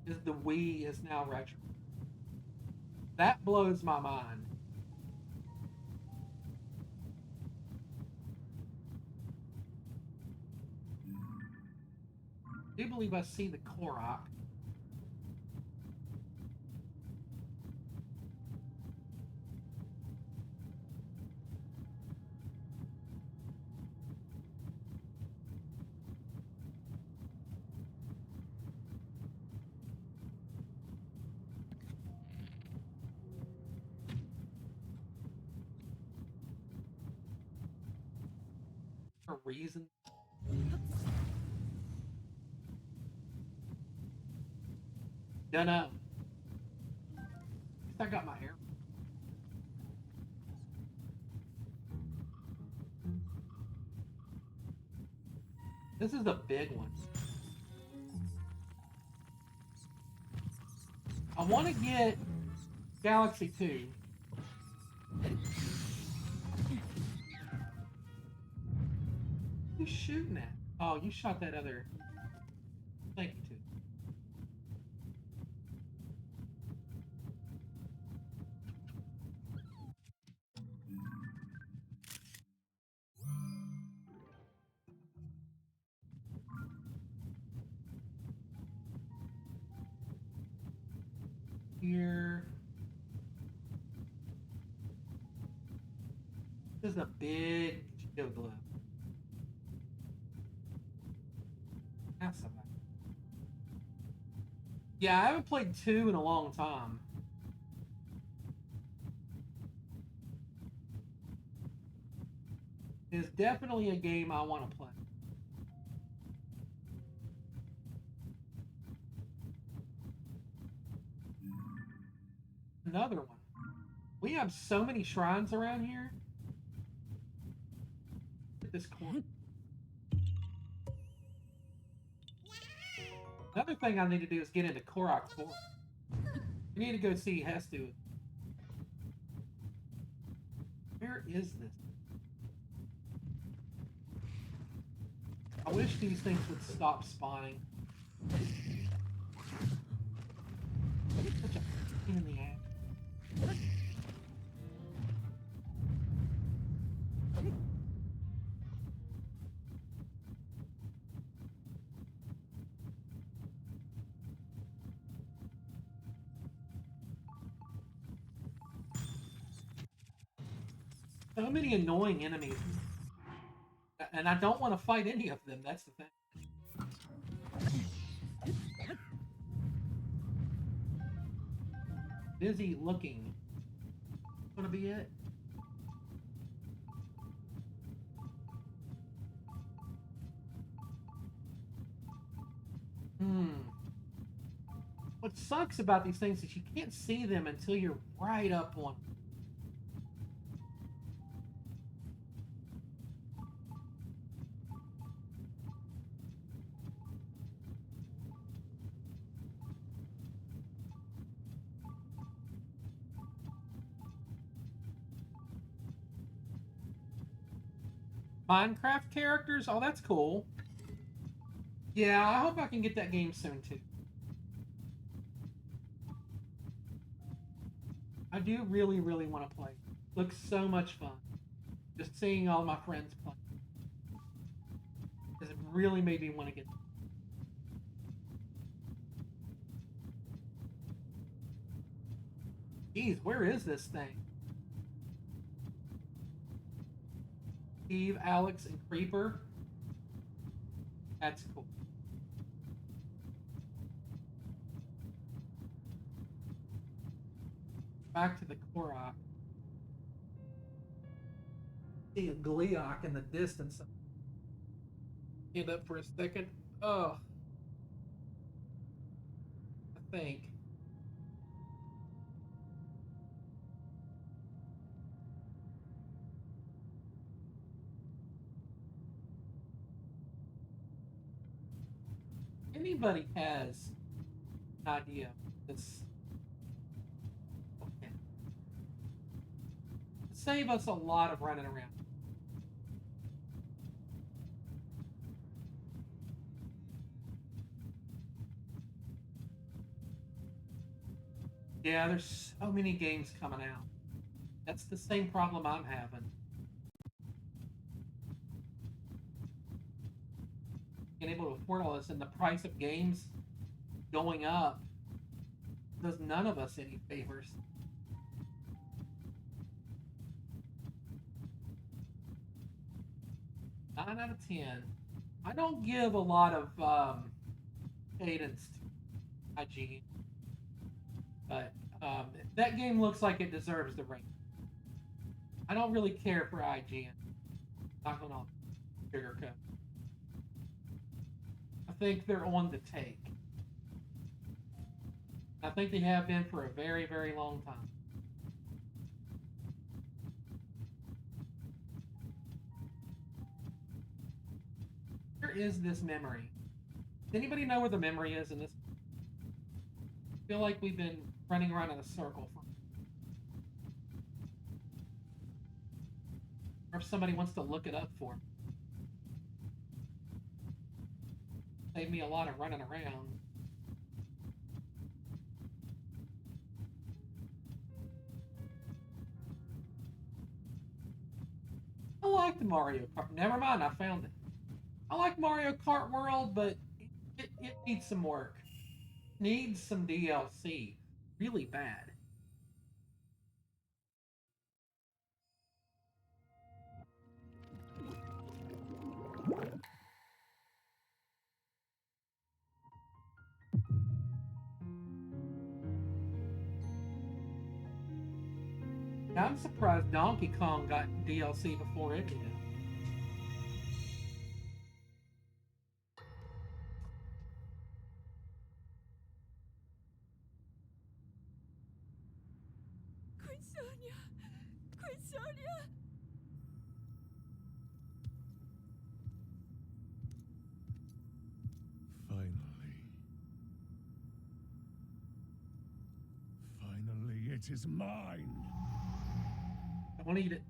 Is the Wii is now retro. That blows my mind. I do believe I see the Korok. For reason. Don't know. I got my hair. This is the big one. I want to get Galaxy 2. Who's shooting at? Oh, you shot that other. Thank you, too. here. This is a big geoglyph. That's something. Yeah, I haven't played 2 in a long time. It's definitely a game I want to play. Another one. We have so many shrines around here. Look at this corner. Another thing I need to do is get into Korok Forest. We need to go see Hestu. Where is this? I wish these things would stop spawning. Such a pain in the ass. So many annoying enemies. And I don't want to fight any of them, that's the thing. Busy looking. Gonna be it? What sucks about these things is you can't see them until you're right up on them. Minecraft characters? Oh, that's cool. Yeah, I hope I can get that game soon, too. I do really, really want to play. Looks so much fun. Just seeing all my friends play. Because it really made me want to get... Geez, where is this thing? Steve, Alex, and Creeper. That's cool. Back to the Korok. See a Gleeok in the distance. Stand up for a second. Oh. I think. Anybody has an idea that's okay. Save us a lot of running around. Yeah, there's so many games coming out. That's the same problem I'm having. Being able to afford all this and the price of games going up does none of us any favors. 9 out of 10. I don't give a lot of cadence to IGN, but that game looks like it deserves the rank. I don't really care for IGN. Not gonna sugarcoat. I think they're on the take. I think they have been for a very, very long time. Where is this memory? Does anybody know where the memory is in this? I feel like we've been running around in a circle. Or if somebody wants to look it up for me. Save me a lot of running around. I liked Mario Kart. Never mind, I found it. I like Mario Kart World, but it needs some work. Needs some DLC. really bad. I'm surprised Donkey Kong got DLC before it did. Queen Sonia! Queen Sonia! Finally. Finally, it is mine! Don't eat it.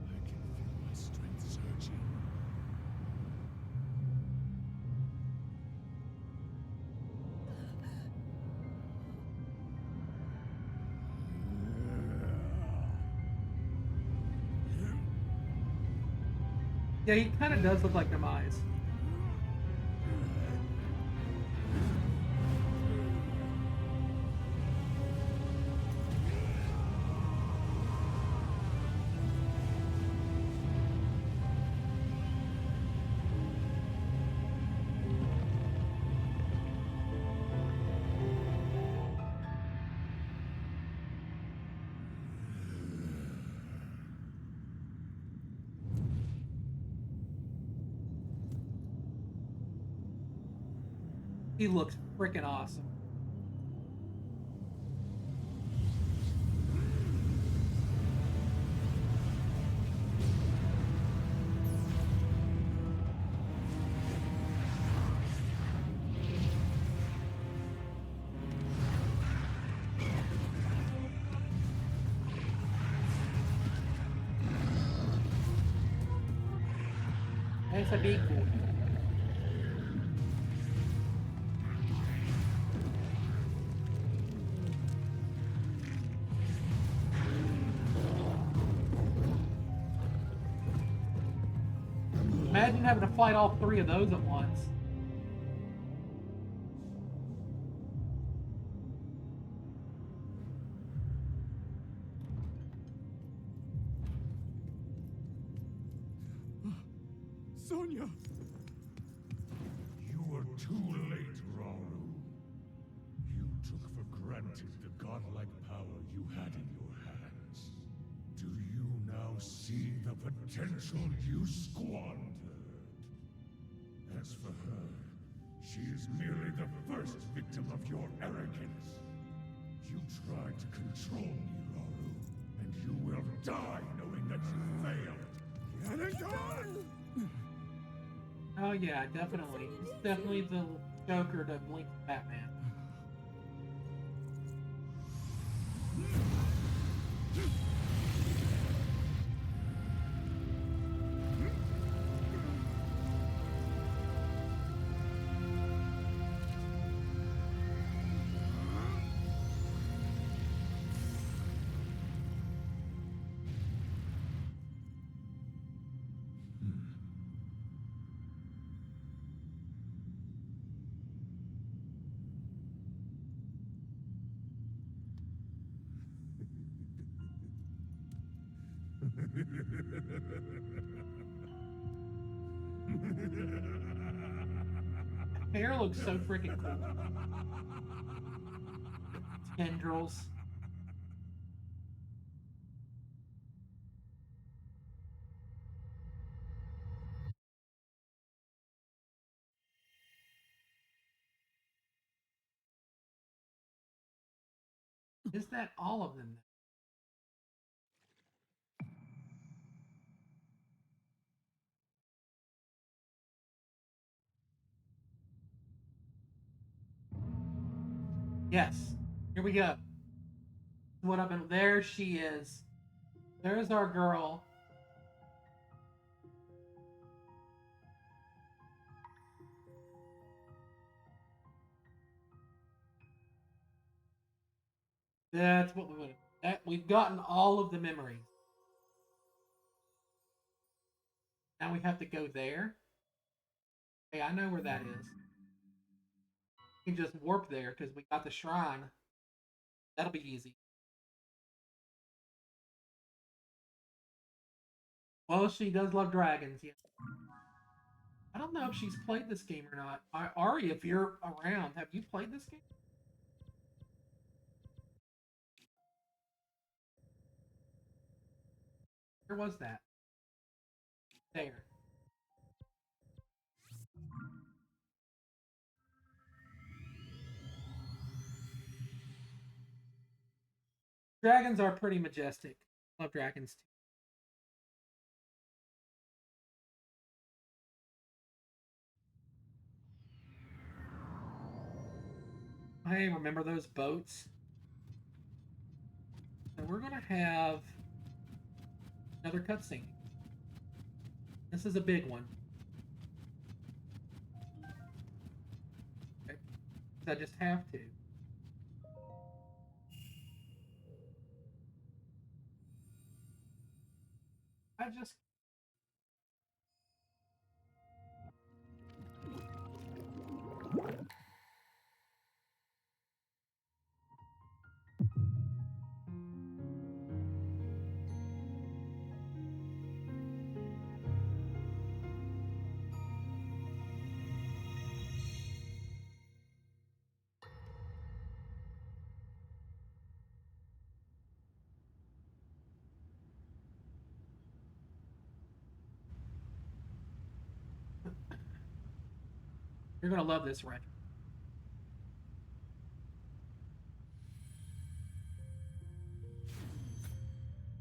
I can feel my strength surging. Yeah, he kind of does look like Demise. He looks freaking awesome. It's a big boy. Imagine having to fight all three of those at once. Sonia! You were too late, Rauru. You took for granted the godlike power you had in your hands. Do you now see the potential you squandered? As for her, she is merely the first victim of your arrogance. You tried to control me, Rauru, and you will die knowing that you failed. Get it done! Oh yeah, definitely. It's definitely the Joker to Blink Batman. Hair looks so freaking cool. Tendrils. Is that all of them? Yes. Here we go. What I've been. There she is. There's our girl. That's what we would have. That we've gotten all of the memories. Now we have to go there. Hey, I know where that is. We can just warp there because we got the shrine. That'll be easy. Well, she does love dragons. Yeah. I don't know if she's played this game or not. Ari, if you're around, have you played this game? Where was that? There. Dragons are pretty majestic. Love dragons too. Hey, remember those boats? So we're gonna have another cutscene. This is a big one. Okay. I just have to. I just you're gonna love this, Reg.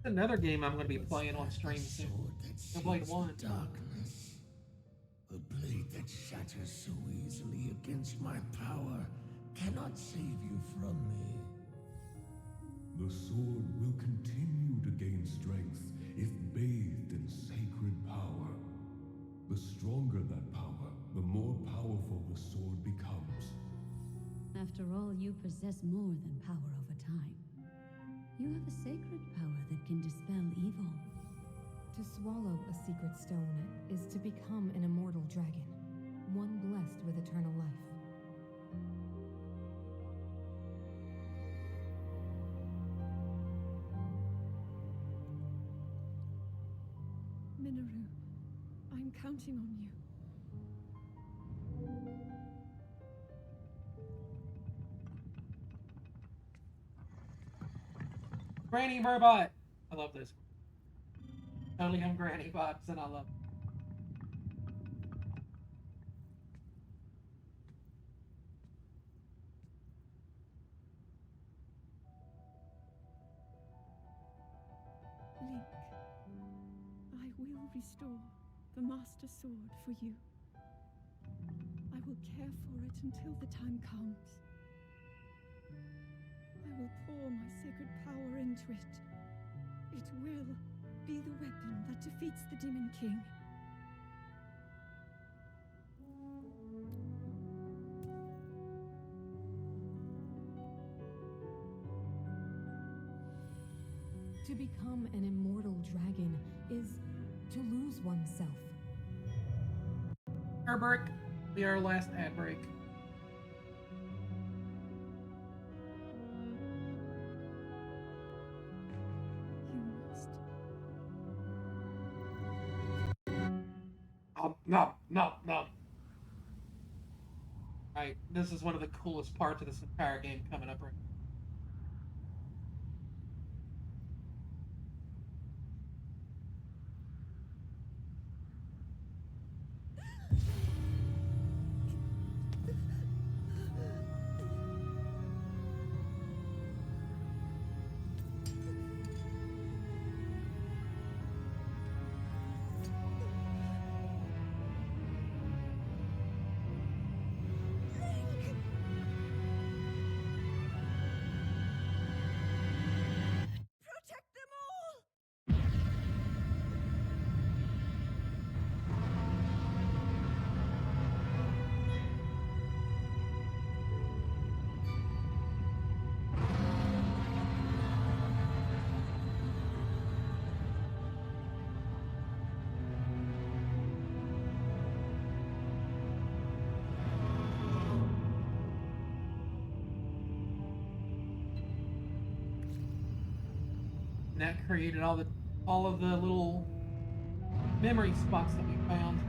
Another game I'm gonna be playing on stream soon. Blade One. Darkness. A blade that shatters so easily against my power cannot save you from me. The sword will continue to gain strength if bathed in sacred power. The stronger that power, the more powerful the sword becomes. After all, you possess more than power over time. You have a sacred power that can dispel evil. To swallow a secret stone is to become an immortal dragon, one blessed with eternal life. Minoru, I'm counting on you. Granny Robot. I love this. Totally have Granny vibes, and I love it. Link, I will restore the Master Sword for you. I will care for it until the time comes. I will pour my sacred power into it. It will be the weapon that defeats the Demon King. To become an immortal dragon is to lose oneself. Our break. Be our last ad break. You must. No, no, no. Right, this is one of the coolest parts of this entire game coming up right. that created all of the little memory spots that we found.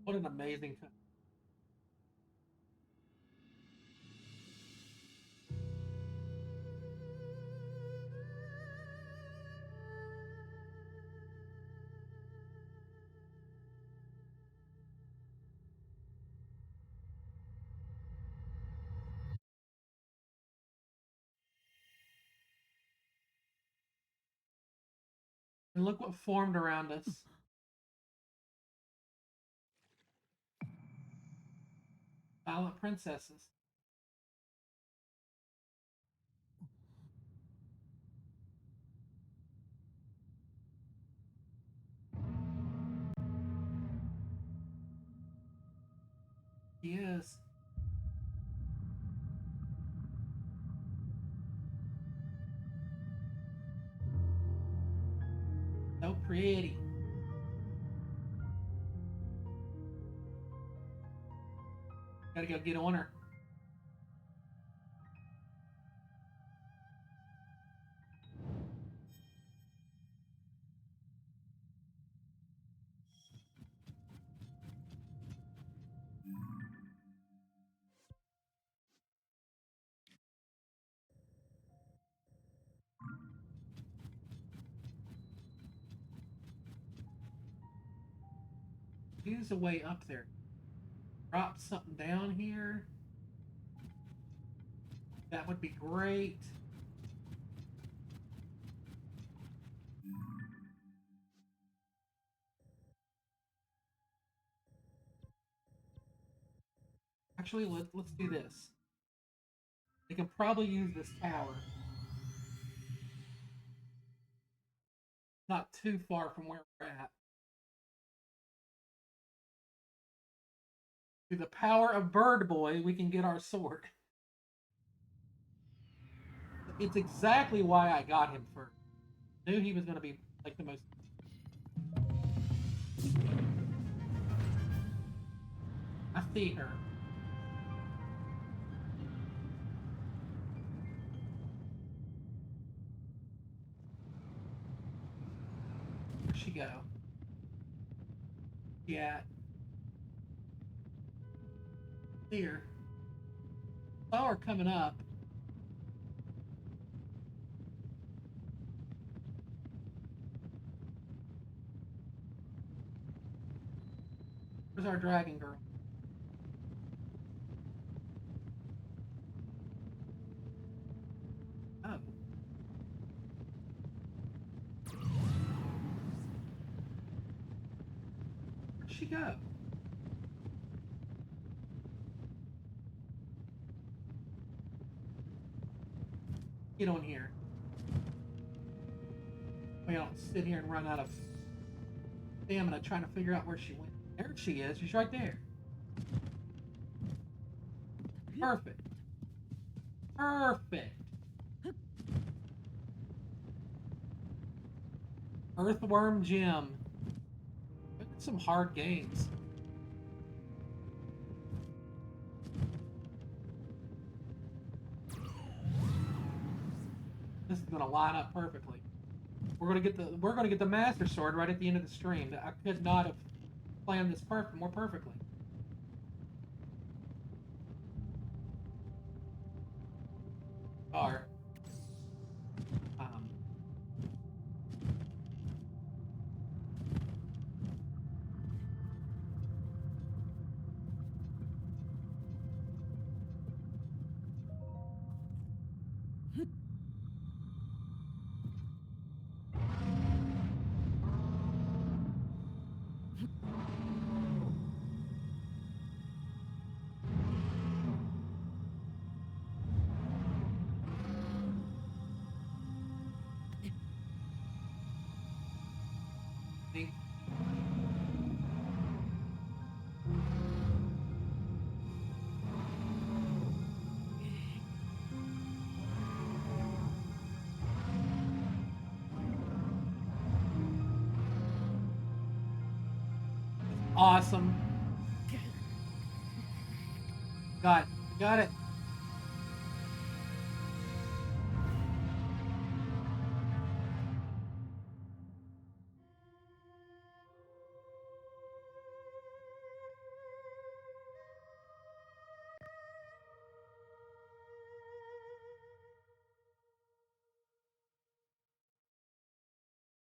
What an amazing film. And look what formed around us. Silent princesses. Yes. So pretty. Gotta go get on her. Use a way up there. Drop something down here. That would be great. Actually, let's do this. They can probably use this tower. Not too far from where we're at. Through the power of Bird Boy, we can get our sword. It's exactly why I got him first. Knew he was going to be like the most. I see her. Where'd she go? Yeah. Here. Saw her coming up. Where's our dragon girl? Oh. Where'd she go? Get on here. We don't sit here and run out of stamina trying to figure out where she went. There she is. She's right there. Perfect. Perfect. Earthworm Jim. Some hard games. This is gonna line up perfectly. We're gonna get the Master Sword right at the end of the stream. I could not have planned this more perfectly. Or um, think Awesome. Got it. Got it.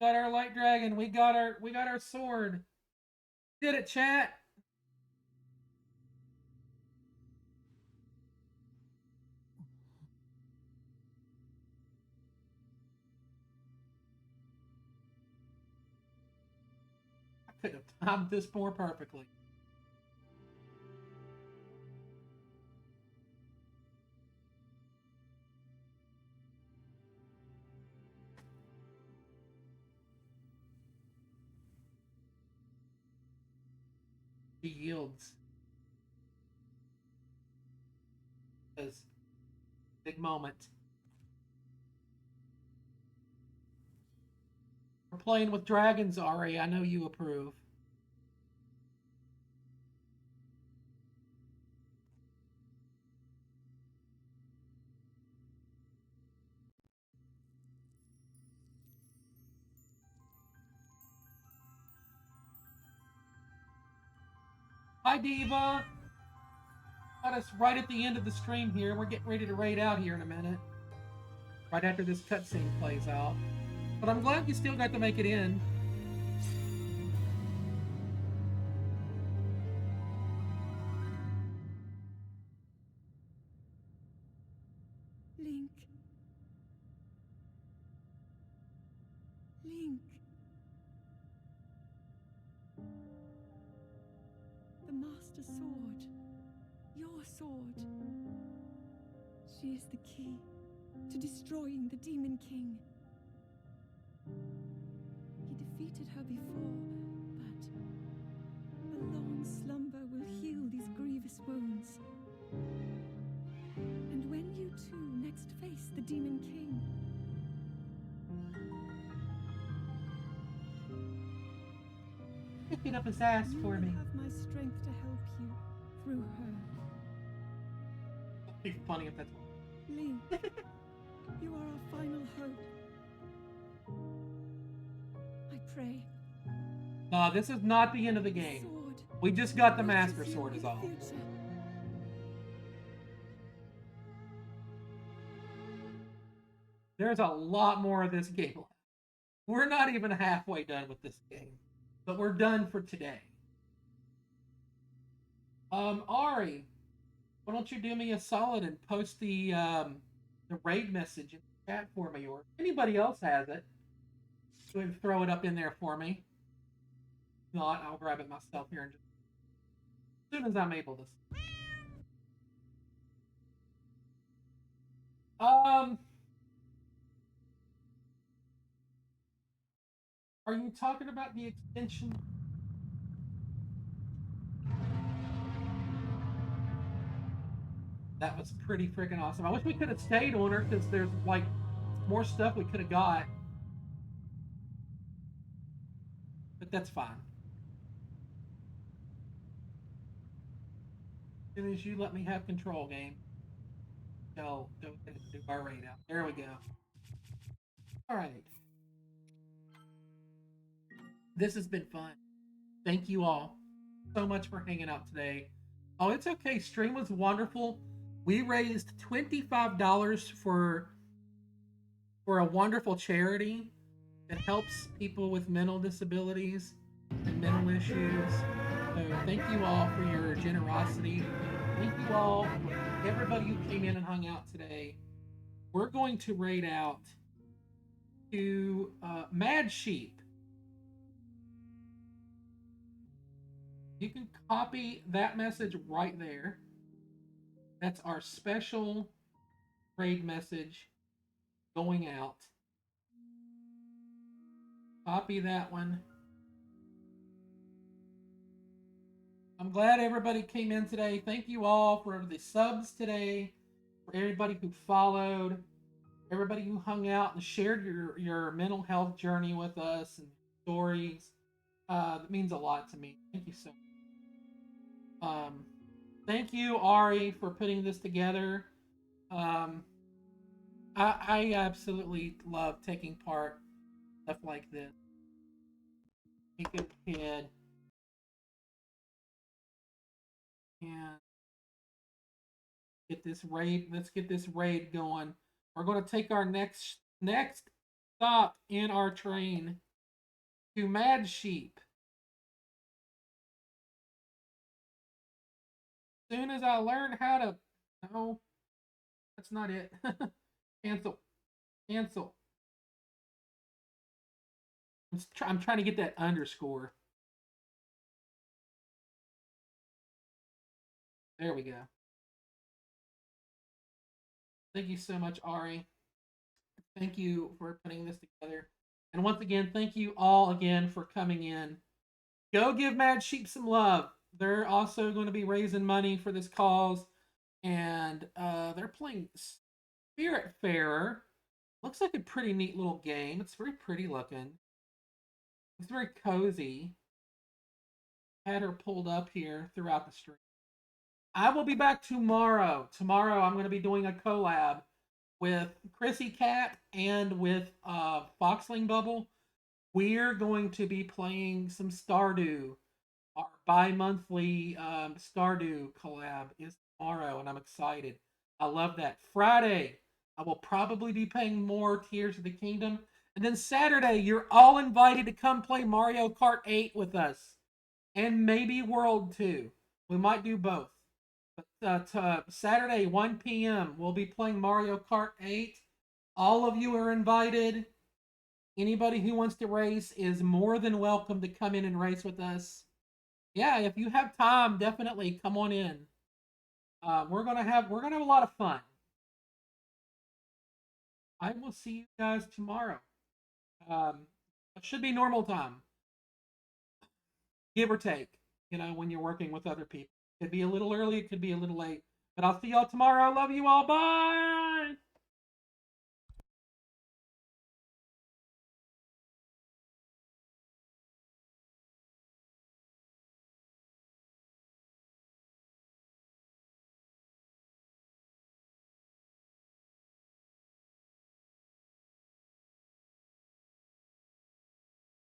Got our light dragon. We got our sword. Did it, chat? I could have timed this more perfectly. He yields. Because big moment. We're playing with dragons, Ari. I know you approve. Hi, Diva. Got us right at the end of the stream here. We're getting ready to raid out here in a minute. Right after this cutscene plays out. But I'm glad you still got to make it in. Link. Link. The Master Sword. Your sword. She is the key to destroying the Demon King. He defeated her before, but a long slumber will heal these grievous wounds. And when you two next face the Demon King, Pick it up his ass you for will me. have my strength to help you through her. It'd be funny if that's. Link, you are our final hope. I pray. No, this is not the end of the game. Sword. We just got the What Master is your Sword is all. future? There's a lot more of this game left. We're not even halfway done with this game. But we're done for today. Ari, why don't you do me a solid and post the raid message in the chat for me, or if anybody else has it, go ahead and throw it up in there for me. If not, I'll grab it myself here in just as soon as I'm able to. Are you talking about the extension? That was pretty freaking awesome. I wish we could have stayed on her because there's like more stuff we could have got. But that's fine. As soon as you let me have control, game, go ahead and do our raid out. There we go. All right. This has been fun. Thank you all so much for hanging out today. Oh, it's okay. Stream was wonderful. We raised $25 for a wonderful charity that helps people with mental disabilities and mental issues. So thank you all for your generosity. Thank you all, everybody who came in and hung out today. We're going to raid out to Mad Sheep. You can copy that message right there. That's our special raid message going out. Copy that one. I'm glad everybody came in today. Thank you all for the subs today, for everybody who followed, everybody who hung out and shared your mental health journey with us and stories. That means a lot to me. Thank you so much. Thank you, Ari, for putting this together. Um, I absolutely love taking part in stuff like this. Be a good kid and get this raid. Let's get this raid going. We're going to take our next stop in our train to Mad Sheep. As soon as I learn how to, no, that's not it. Cancel, cancel. I'm trying to get that underscore. There we go. Thank you so much, Ari. Thank you for putting this together. And once again, thank you all again for coming in. Go give Mad Sheep some love. They're also going to be raising money for this cause. And they're playing Spiritfarer. Looks like a pretty neat little game. It's very pretty looking. It's very cozy. Had her pulled up here throughout the stream. I will be back tomorrow. Tomorrow I'm going to be doing a collab with Chrissy Cat and with Foxling Bubble. We're going to be playing some Stardew. Our bi-monthly Stardew collab is tomorrow, and I'm excited. I love that. Friday, I will probably be playing more Tears of the Kingdom. And then Saturday, you're all invited to come play Mario Kart 8 with us. And maybe World 2. We might do both. But Saturday, 1 p.m., we'll be playing Mario Kart 8. All of you are invited. Anybody who wants to race is more than welcome to come in and race with us. Yeah, if you have time, definitely come on in. We're gonna have a lot of fun. I will see you guys tomorrow. It should be normal time, give or take. When you're working with other people, it could be a little early, it could be a little late. But I'll see y'all tomorrow. I love you all. Bye.